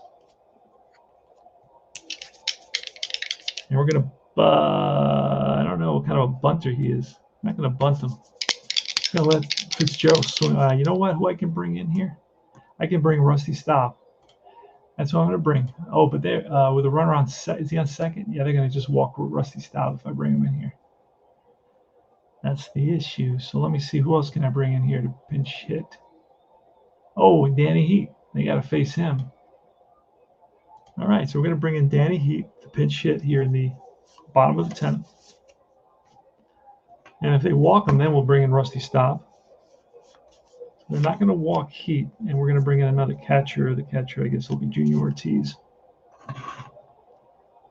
And we're going to, I don't know what kind of a bunter he is. I'm not going to bunt him. I'm going to let Fitzgerald swing. You know what? Who I can bring in here? I can bring Rusty Staub. That's what I'm going to bring. Oh, but there, with a runner on is he on second? Yeah, they're going to just walk Rusty Staub if I bring him in here. That's the issue. So let me see, who else can I bring in here to pinch hit? Oh, and Danny Heat. They got to face him. All right, so we're going to bring in Danny Heat to pinch hit here in the bottom of the 10th. And if they walk him, then we'll bring in Rusty Staub. They're not going to walk Heat, and we're going to bring in another catcher. The catcher, I guess, will be Junior Ortiz.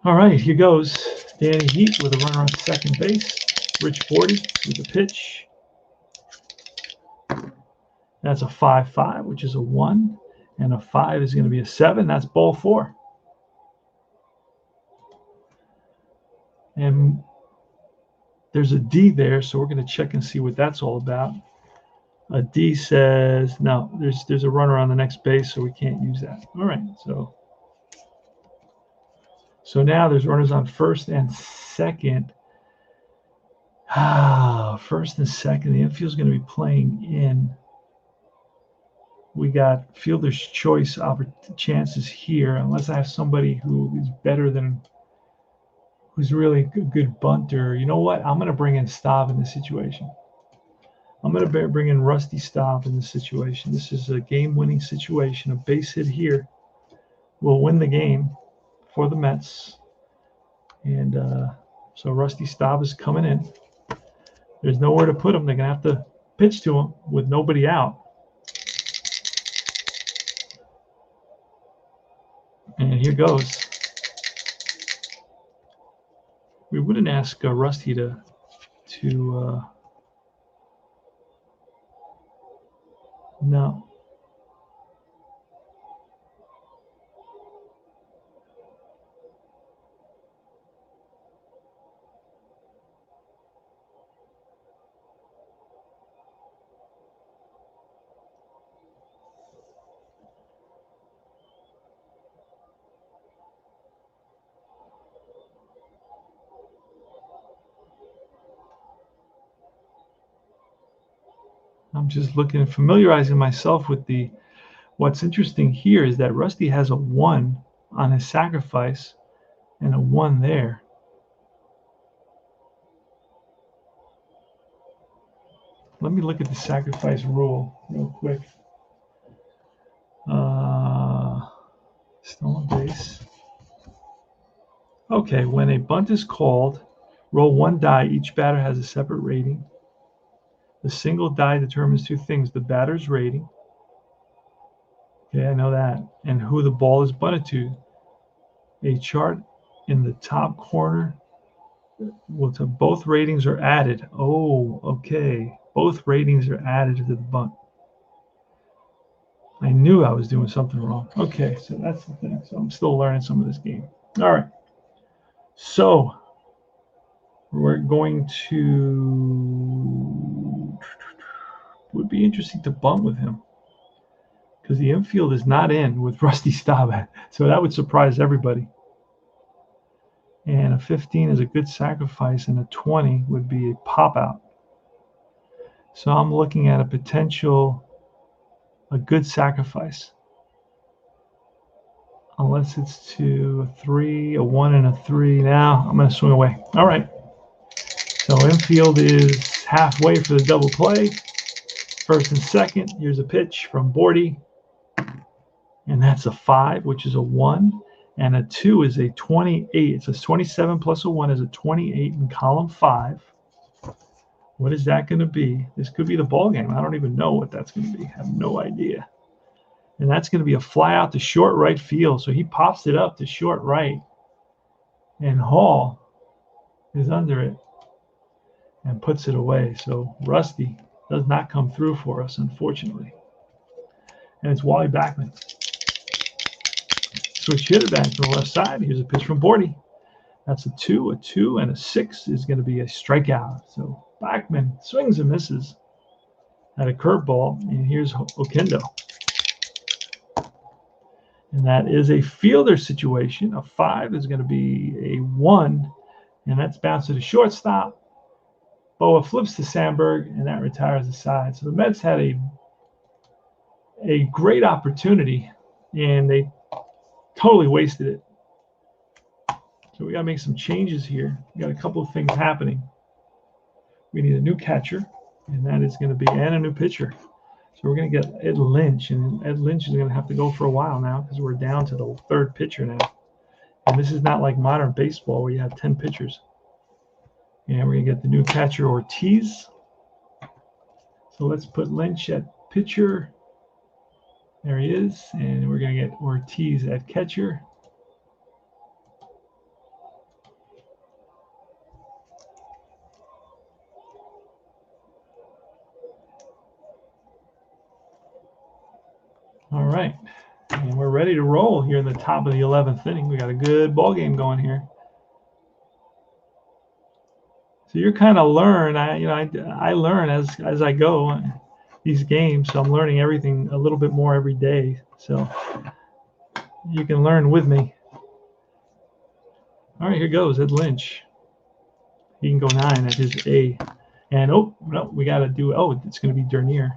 All right, here goes Danny Heat with a runner on second base. Rich 40 with a pitch. That's a 5-5, which is a 1. And a 5 is going to be a 7. That's ball 4. And there's a D there, so we're going to check and see what that's all about. A D says, no, there's a runner on the next base, so we can't use that. All right, so now there's runners on first and second. First and second, the infield's going to be playing in. We got fielder's choice chances here, unless I have somebody who is better than, who's really a good bunter. You know what? I'm going to bring in Staub in this situation. I'm going to bring in Rusty Staub in this situation. This is a game-winning situation. A base hit here will win the game for the Mets. And so Rusty Staub is coming in. There's nowhere to put him. They're going to have to pitch to him with nobody out. And here goes. We wouldn't ask Rusty to no. I'm just looking, familiarizing myself with the, what's interesting here is that Rusty has a 1 on his sacrifice and a 1 there. Let me look at the sacrifice rule real quick. Stolen base. Okay, when a bunt is called, roll 1 die. Each batter has a separate rating. The single die determines 2 things: the batter's rating. Okay, I know that. And who the ball is bunted to. A chart in the top corner. Well, both ratings are added. Oh, okay. Both ratings are added to the bunt. I knew I was doing something wrong. Okay, so that's the thing. So I'm still learning some of this game. All right. So we're going to, would be interesting to bunt with him because the infield is not in with Rusty Staub. So that would surprise everybody. And a 15 is a good sacrifice, and a 20 would be a pop out. So I'm looking at a potential, a good sacrifice. Unless it's to a 3, a 1, and a 3. Now I'm going to swing away. All right. So infield is halfway for the double play. First and second. Here's a pitch from Bordy. And that's a 5, which is a 1. And a 2 is a 28. It says 27 plus a 1 is a 28 in column 5. What is that going to be? This could be the ball game. I don't even know what that's going to be. I have no idea. And that's going to be a fly out to short right field. So he pops it up to short right. And Hall is under it and puts it away. So Rusty does not come through for us, unfortunately. And it's Wally Bachmann. Switch hitter back to the left side. Here's a pitch from Bordy. That's a 2, and a 6 is going to be a strikeout. So Bachman swings and misses at a curveball. And here's Okendo. And that is a fielder situation. A 5 is going to be a 1, and that's bounced to the shortstop. Boa flips to Sandberg, and that retires the side. So the Mets had a great opportunity, and they Totally wasted it. So we got to make some changes here. We got a couple of things happening. We need a new catcher, and that is going to be, and a new pitcher. So we're going to get Ed Lynch, and Ed Lynch is going to have to go for a while now because we're down to the third pitcher now. And this is not like modern baseball where you have 10 pitchers. And we're going to get the new catcher, Ortiz. So let's put Lynch at pitcher. There he is. And we're going to get Ortiz at catcher. All right. And we're ready to roll here in the top of the 11th inning. We got a good ball game going here. So you're kind of learn. I learn as I go these games. So I'm learning everything a little bit more every day. So you can learn with me. All right, here goes Ed Lynch. He can go 9 at his A. And oh no, we got to do. Oh, it's going to be Dernier.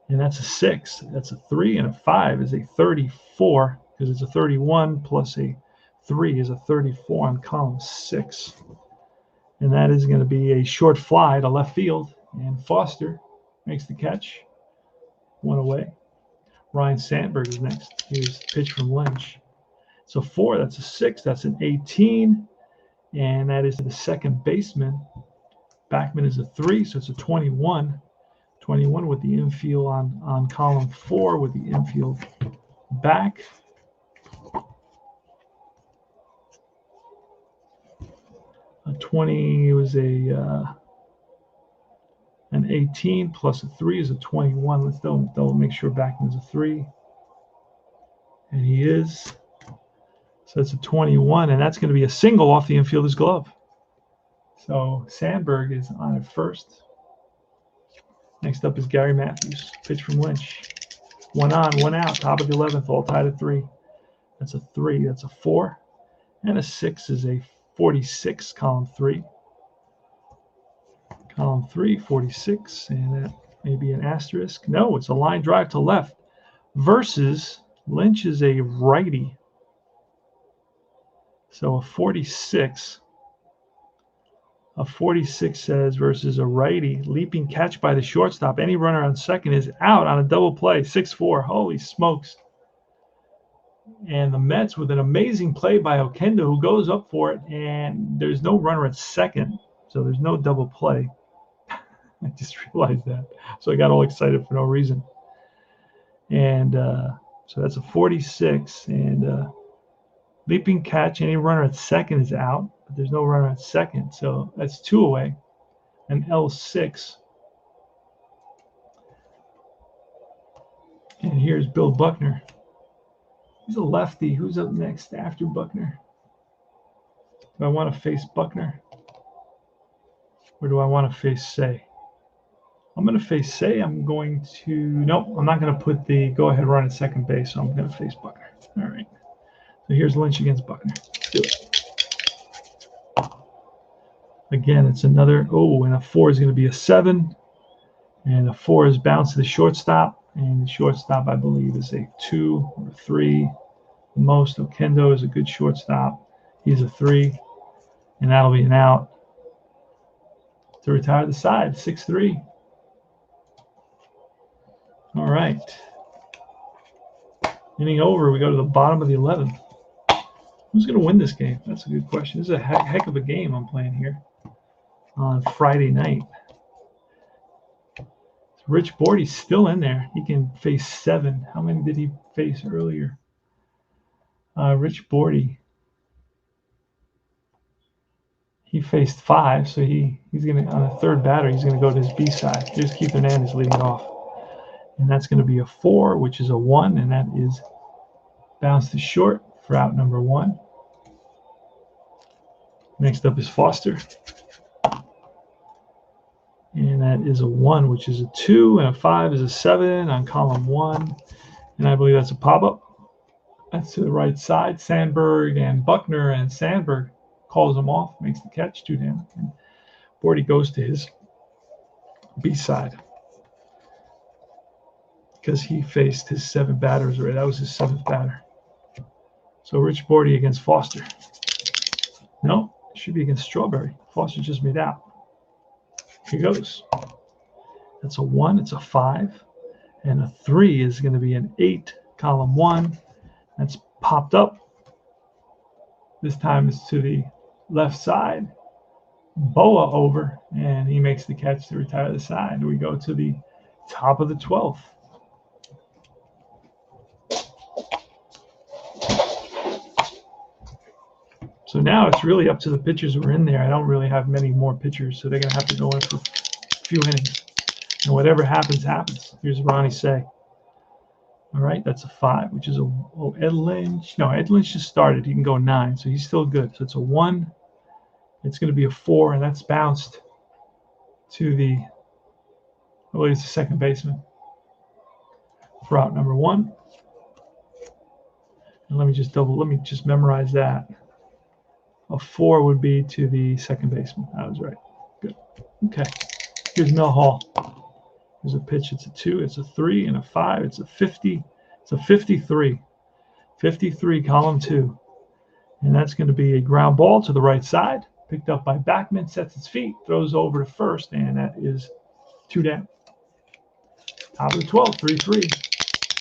And that's a 6. That's a 3, and a 5 is a 34 because it's a 31 plus a 3 is a 34 on column 6. And that is going to be a short fly to left field. And Foster makes the catch. 1 away. Ryan Sandberg is next. Here's the pitch from Lynch. So 4, that's a 6. That's an 18. And that is the second baseman. Bachman is a 3, so it's a 21. 21 with the infield on column 4 with the infield back. A 20 was an 18 plus a 3 is a 21. Let's double make sure Bachman's a 3. And he is. So that's a 21, and that's going to be a single off the infielder's glove. So Sandberg is on at first. Next up is Gary Matthews. Pitch from Lynch. 1 on, 1 out. Top of the 11th, all tied at 3. That's a 3. That's a 4. And a 6 is a 46, column 3. Column 3, 46. And that may be an asterisk. No, it's a line drive to left. Versus Lynch is a righty. So a 46. A 46 says versus a righty, leaping catch by the shortstop. Any runner on second is out on a double play. 6-4. Holy smokes. And the Mets with an amazing play by Oquendo, who goes up for it, and there's no runner at second. So there's no double play. I just realized that. So I got all excited for no reason. And so that's a 46. And leaping catch, any runner at second is out. But there's no runner at second, so that's 2 away. And L6. And here's Bill Buckner. He's a lefty. Who's up next after Buckner? Do I want to face Buckner? Or do I want to face Shea? I'm going to face Shea. I'm going to... Nope, I'm not going to put the go-ahead run at second base, so I'm going to face Buckner. All right. So here's Lynch against Buckner. Let's do it. Again, it's another, and a 4 is going to be a 7. And a 4 is bounced to the shortstop. And the shortstop, I believe, is a 2 or 3. The most. Oquendo is a good shortstop. He's a 3. And that'll be an out to retire the side. 6-3. All right. Inning over. We go to the bottom of the 11th. Who's going to win this game? That's a good question. This is a heck of a game I'm playing here on Friday night. Rich Bordy's still in there. He can face 7. How many did he face earlier? Rich Bordy. He faced 5, so he's going to, on a third batter, he's going to go to his B side. Here's Keith Hernandez leading off. And that's going to be a 4, which is a 1, and that is bounced to short for out number 1. Next up is Foster. And that is a 1, which is a 2, and a 5 is a 7 on column 1. And I believe that's a pop-up. That's to the right side. Sandberg and Buckner, and Sandberg calls him off, makes the catch, 2 down. And Bordy goes to his B side. because he faced his 7 batters already. That was his 7th batter. So Rich Bordy against Foster. No, it should be against Strawberry. Foster just made out. Here goes. That's a 1, it's a 5, and a 3 is going to be an 8, column 1. That's popped up. This time it's to the left side. Boa over, and he makes the catch to retire the side. We go to the top of the 12th. So now it's really up to the pitchers who are in there. I don't really have many more pitchers, so they're going to have to go in for a few innings. And whatever happens, happens. Here's Ronnie Shea. All right, that's a 5, which is Ed Lynch. No, Ed Lynch just started. He can go 9, so he's still good. So it's a 1. It's going to be a 4, and that's bounced to the, I believe it's the second baseman for out number 1. And let me just memorize that. A 4 would be to the second baseman. I was right. Good. Okay. Here's Mel Hall. There's a pitch. It's a 2. It's a 3 and a 5. It's a 50. It's a 53. 53, column 2. And that's going to be a ground ball to the right side. Picked up by Bachman. Sets its feet. Throws over to first. And that is 2 down. Top of the 12. 3-3.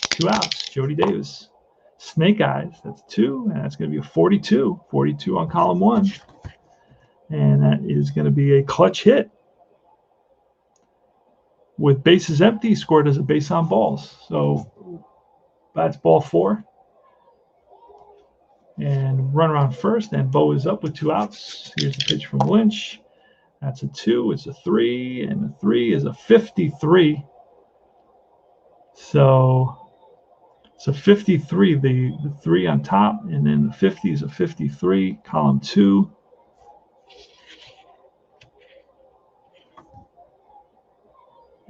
2 outs. Jody Davis. Snake Eyes. That's 2. And that's going to be a 42. 42 on column 1. And that is going to be a clutch hit. With bases empty, scored as a base on balls. So that's ball 4. And run around first, and Bo is up with 2 outs. Here's the pitch from Lynch. That's a 2. It's a 3, and the 3 is a 53. So it's a 53, the 3 on top, and then the 50 is a 53, column 2.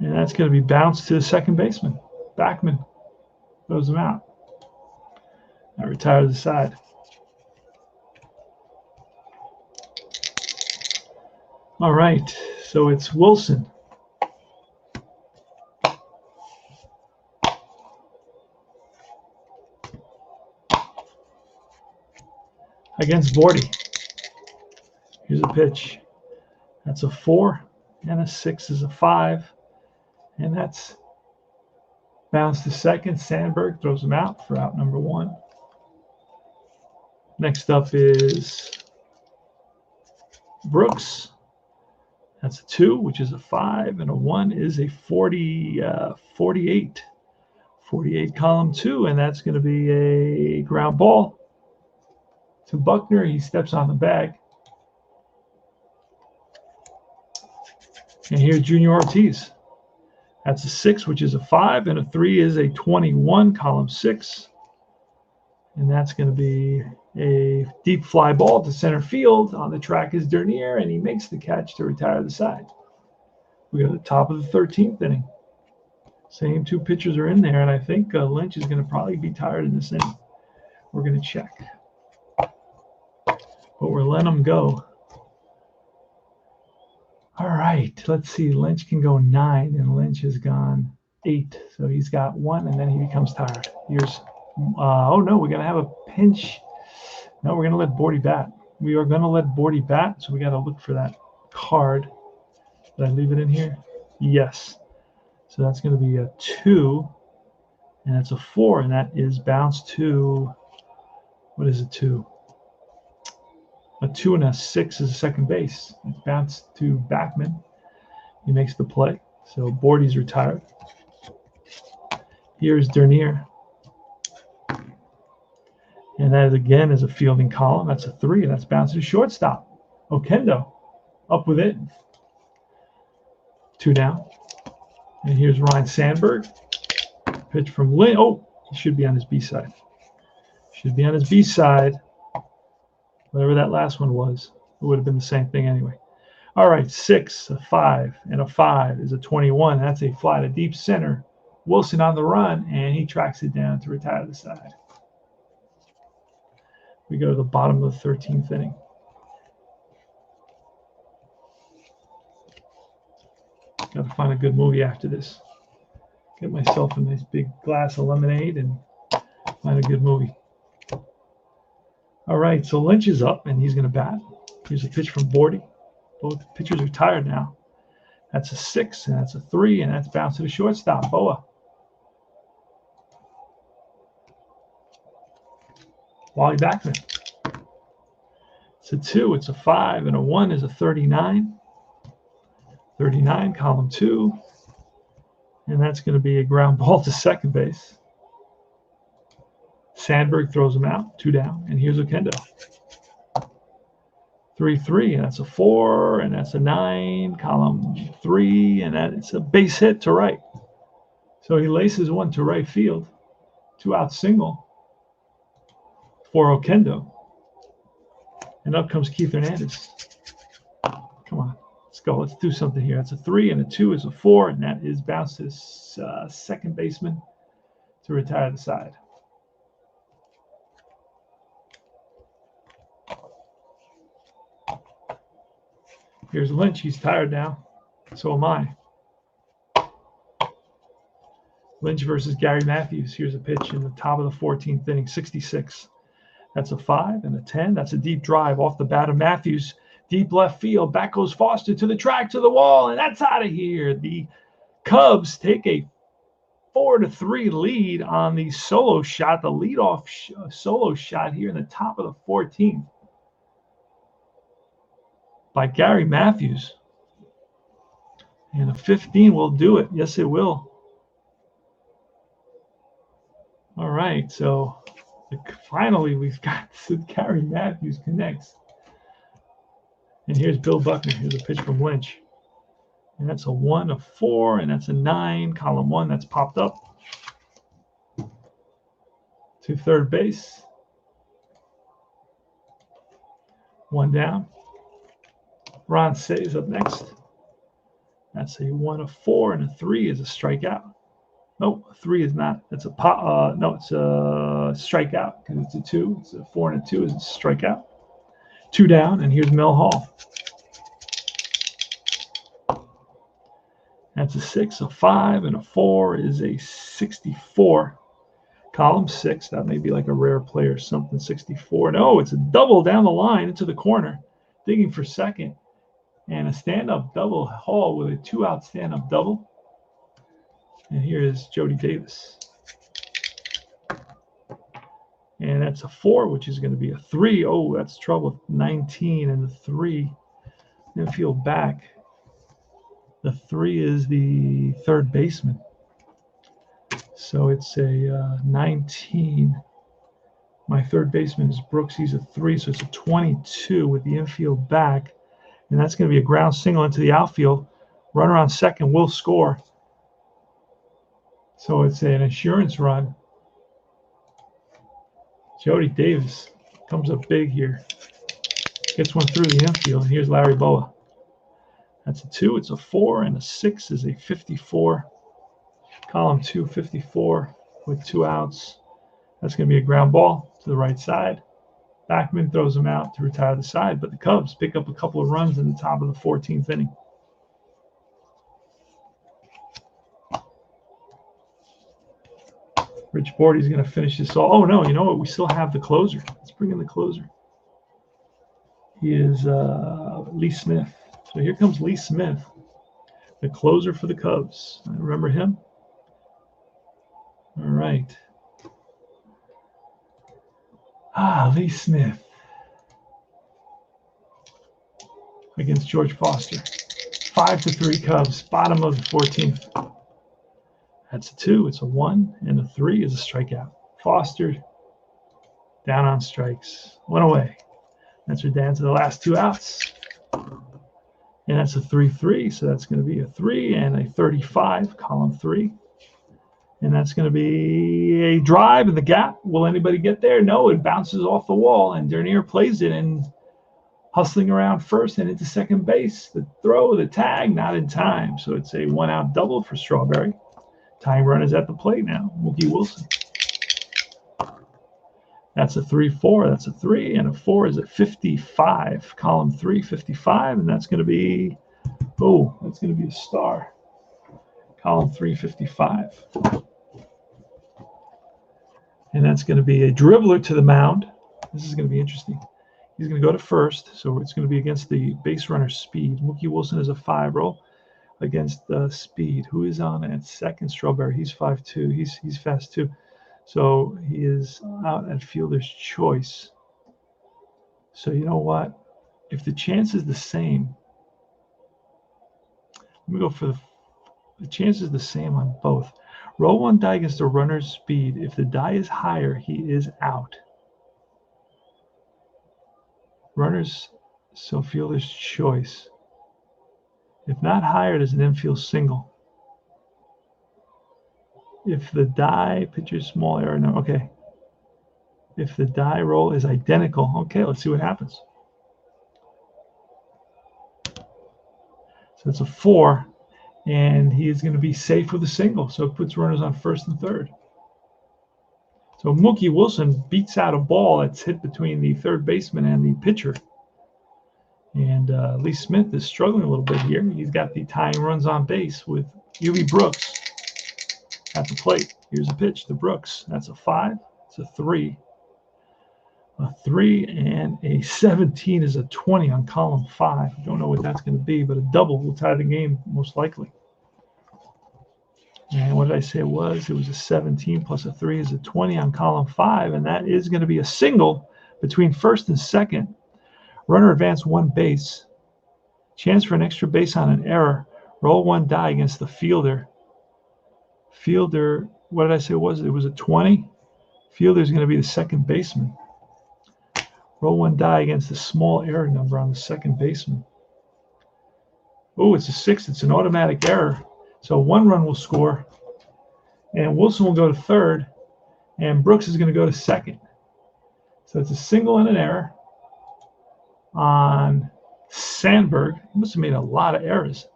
And that's going to be bounced to the second baseman. Bachman throws him out. That retires the side. All right, so it's Wilson. Against Bordy. Here's a pitch. That's a 4, and a 6 is a 5. And that's bounced to second. Sandberg throws him out for out number 1. Next up is Brooks. That's a 2, which is a 5, and a 1 is a 48. 48, column 2, and that's going to be a ground ball to Buckner. He steps on the bag. And here's Junior Ortiz. That's a 6, which is a 5, and a 3 is a 21, column 6. And that's going to be a deep fly ball to center field. On the track is Dernier, and he makes the catch to retire the side. We go to the top of the 13th inning. Same 2 pitchers are in there, and I think Lynch is going to probably be tired in this inning. We're going to check. But we're letting him go. All right, let's see. Lynch can go 9, and Lynch has gone 8. So he's got 1, and then he becomes tired. Here's, oh no, we're going to have a pinch. No, we're going to let Bordy bat. We are going to let Bordy bat, so we got to look for that card. Did I leave it in here? Yes. So that's going to be a 2, and that's a 4, and that is bounced to, what is a 2? A 2 and a 6 is a second base. It's bounced to Bachman. He makes the play. So Bordy's retired. Here's Dernier. And that again is a fielding column. That's a 3, and that's bounced to shortstop. Okendo up with it. 2 down. And here's Ryan Sandberg. Pitch from Lynch. Oh, he should be on his B side. Should be on his B side. Whatever that last one was, it would have been the same thing anyway. All right, 6, a 5, and a 5 is a 21. That's a fly to deep center. Wilson on the run, and he tracks it down to retire the side. We go to the bottom of the 13th inning. Got to find a good movie after this. Get myself a nice big glass of lemonade and find a good movie. All right, so Lynch is up, and he's going to bat. Here's a pitch from Bordy. Both pitchers are tired now. That's a 6, and that's a 3, and that's bounced to the shortstop, Boa. Wally Bachmann. It's a 2, it's a 5, and a 1 is a 39. 39, column 2. And that's going to be a ground ball to second base. Sandberg throws him out, 2 down, and here's Okendo. 3-3, and that's a 4, and that's a 9, column 3, and that's a base hit to right. So he laces one to right field, 2-out single for Okendo. And up comes Keith Hernandez. Come on, let's go. Let's do something here. That's a 3, and a 2 is a 4, and that is bounced to second baseman to retire the side. Here's Lynch. He's tired now. So am I. Lynch versus Gary Matthews. Here's a pitch in the top of the 14th inning, 66. That's a 5 and a 10. That's a deep drive off the bat of Matthews. Deep left field. Back goes Foster to the track, to the wall, and that's out of here. The Cubs take a 4-3 lead on the solo shot, the leadoff solo shot here in the top of the 14th. By Gary Matthews. And a 15 will do it. Yes, it will. All right, so finally we've got Gary Matthews connects. And here's Bill Buckner. Here's a pitch from Lynch. And that's a 1, a 4, and that's a 9. Column 1, that's popped up to third base. 1 down. Ron Shea up next. That's a 1, a 4, and a 3 is a strikeout. Nope, a 3 is not. That's a pop. No, it's a strikeout because it's a 2. It's a 4 and a 2 is a strikeout. 2 down, and here's Mel Hall. That's a 6, a 5, and a 4 is a 64. Column 6. That may be like a rare play or something. 64. No, it's a double down the line into the corner, digging for second. And a stand-up double, Hall with a 2-out stand-up double. And here is Jody Davis. And that's a 4, which is going to be a 3. Oh, that's trouble. 19 and the 3. Infield back. The 3 is the third baseman. So it's a 19. My third baseman is Brooks. He's a 3, so it's a 22 with the infield back. And that's going to be a ground single into the outfield. Runner on second will score. So it's an insurance run. Jody Davis comes up big here. Gets one through the infield. And here's Larry Boa. That's a 2. It's a 4. And a 6 is a 54. Column 2, 54 with 2 outs. That's going to be a ground ball to the right side. Bachman throws him out to retire the side, but the Cubs pick up a couple of runs in the top of the 14th inning. Rich Bordy's going to finish this all. Oh, no, you know what? We still have the closer. Let's bring in the closer. He is Lee Smith. So here comes Lee Smith, the closer for the Cubs. Remember him? All right. Lee Smith against George Foster. 5-3 Cubs, bottom of the 14th. That's a 2, it's a 1, and a 3 is a strikeout. Foster down on strikes. 1 away. That's her down to the last 2 outs. And that's a 3-3, so that's going to be a 3 and a 35, column 3. And that's going to be a drive in the gap. Will anybody get there? No, it bounces off the wall, and Dernier plays it and hustling around first and into second base. The throw, the tag, not in time. So it's a 1-out double for Strawberry. Tying run is at the plate now. Mookie Wilson. That's a 3-4. That's a 3, and a 4 is a 55. Column 3, 55, and that's going to be, that's going to be a star. Column 355. And that's going to be a dribbler to the mound. This is going to be interesting. He's going to go to first, so it's going to be against the base runner's speed. Mookie Wilson is a 5 roll against speed. Who is on at second? Strawberry. He's 5'2". He's fast too. So he is out at fielder's choice. So you know what? If the chance is the same, let me go for the chance is the same on both. Roll one die against the runner's speed. If the die is higher, he is out. Runners, so fielder's choice. If not higher, there's an infield single. If the die, pitcher small error, no, okay. If the die roll is identical, okay, let's see what happens. So it's a 4, and he is going to be safe with a single, so it puts runners on first and third. So Mookie Wilson beats out a ball that's hit between the third baseman and the pitcher. And Lee Smith is struggling a little bit here. He's got the tying runs on base with Uwe Brooks at the plate. Here's a pitch to Brooks. That's a 5. It's a 3. A 3 and a 17 is a 20 on column 5. I don't know what that's going to be, but a double will tie the game most likely. And what did I say it was? It was a 17 plus a 3 is a 20 on column 5, and that is going to be a single between first and second. Runner advance one base. Chance for an extra base on an error. Roll one die against the fielder. Fielder, what did I say it was? It was a 20. Fielder is going to be the second baseman. Roll one die against the small error number on the second baseman. Oh, it's a 6. It's an automatic error. So 1 run will score, and Wilson will go to third, and Brooks is going to go to second. So it's a single and an error on Sandberg. He must have made a lot of errors.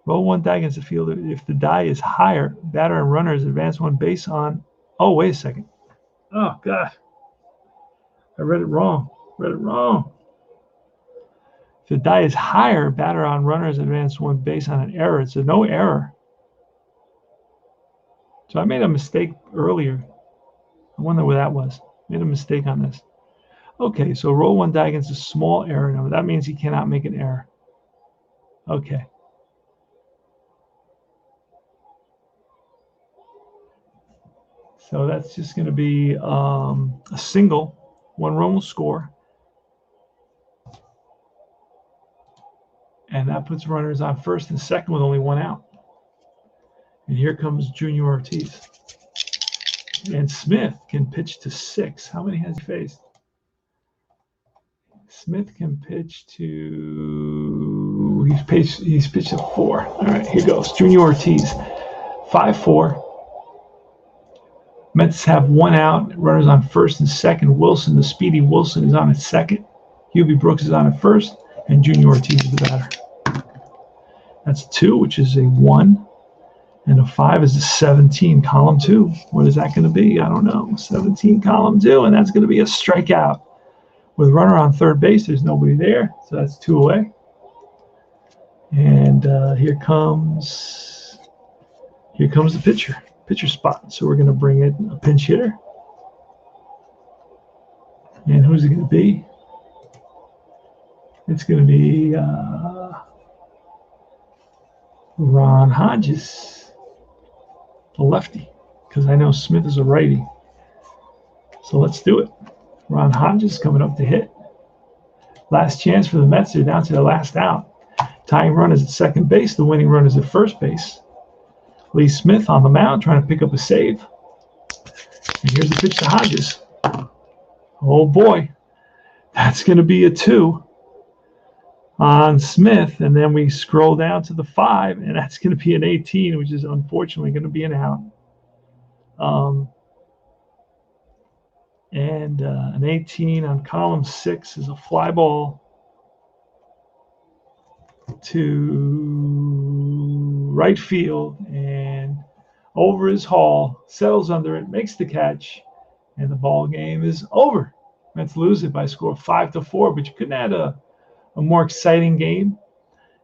Roll one die against the fielder. If the die is higher, batter and runners advance one base on. Oh, wait a second. Oh, God. I read it wrong. If the die is higher, batter on runners advance one base on an error. It's a no error. So I made a mistake earlier. I wonder where that was. Made a mistake on this. Okay, so roll one die against a small error number. That means he cannot make an error. Okay. So that's just going to be a single. 1 run will score. And that puts runners on first and second with only 1 out. And here comes Junior Ortiz. And Smith can pitch to 6. How many has he faced? Smith can pitch to, he's pitched to 4. All right, here goes. Junior Ortiz, 5'4". Mets have 1 out. Runners on first and second. Wilson, the speedy Wilson, is on at second. Hubie Brooks is on at first. And Junior Ortiz is the batter. That's a 2, which is a 1. And a 5 is a 17, column 2. What is that going to be? I don't know. 17, column 2. And that's going to be a strikeout. With runner on third base, there's nobody there. So that's 2 away. And here comes the pitcher spot. So we're going to bring in a pinch hitter. And who's it going to be? It's going to be Ron Hodges, the lefty, because I know Smith is a righty. So let's do it. Ron Hodges coming up to hit. Last chance for the Mets. They're down to the last out. Tying run is at second base. The winning run is at first base. Lee Smith on the mound trying to pick up a save. And here's the pitch to Hodges. Oh, boy. That's going to be a 2 on Smith. And then we scroll down to the 5, and that's going to be an 18, which is unfortunately going to be an out. And an 18 on column 6 is a fly ball to right field and over his haul, settles under it, makes the catch, and the ball game is over. Mets lose it by a score of 5-4, but you couldn't have had a more exciting game.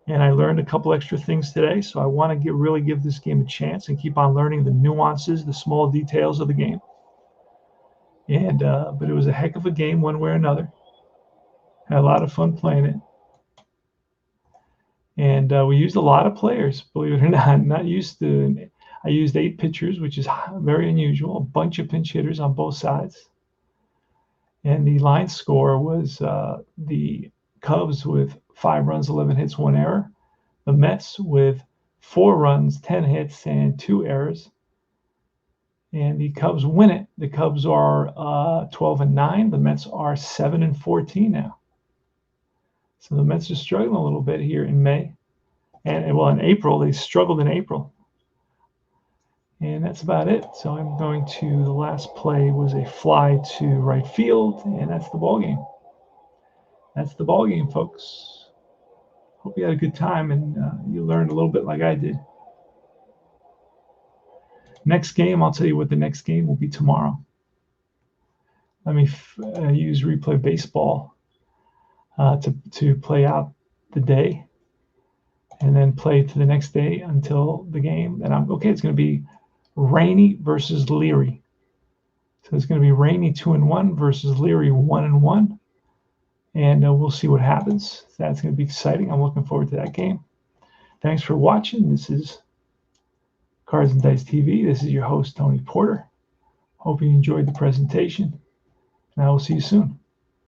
And I learned a couple extra things today, so I want to really give this game a chance and keep on learning the nuances, the small details of the game. And but it was a heck of a game one way or another. Had a lot of fun playing it. And we used a lot of players, believe it or not. Not used to. I used 8 pitchers, which is very unusual. A bunch of pinch hitters on both sides. And the line score was the Cubs with 5 runs, 11 hits, 1 error. The Mets with 4 runs, 10 hits, and 2 errors. And the Cubs win it. The Cubs are 12-9. The Mets are 7-14 now. So the Mets are struggling a little bit here in May. And well, in April, they struggled in April. And that's about it. So I'm going to, the last play was a fly to right field, and that's the ball game. That's the ball game, folks. Hope you had a good time and you learned a little bit like I did. Next game, I'll tell you what the next game will be tomorrow. Let me use Replay Baseball to play out the day and then play to the next day until the game. And I'm okay. It's going to be Rainey versus Leary. So it's going to be Rainey 2-1 versus Leary 1-1. And we'll see what happens. That's going to be exciting. I'm looking forward to that game. Thanks for watching. This is Cards and Dice TV. This is your host, Tony Porter. Hope you enjoyed the presentation. And I will see you soon.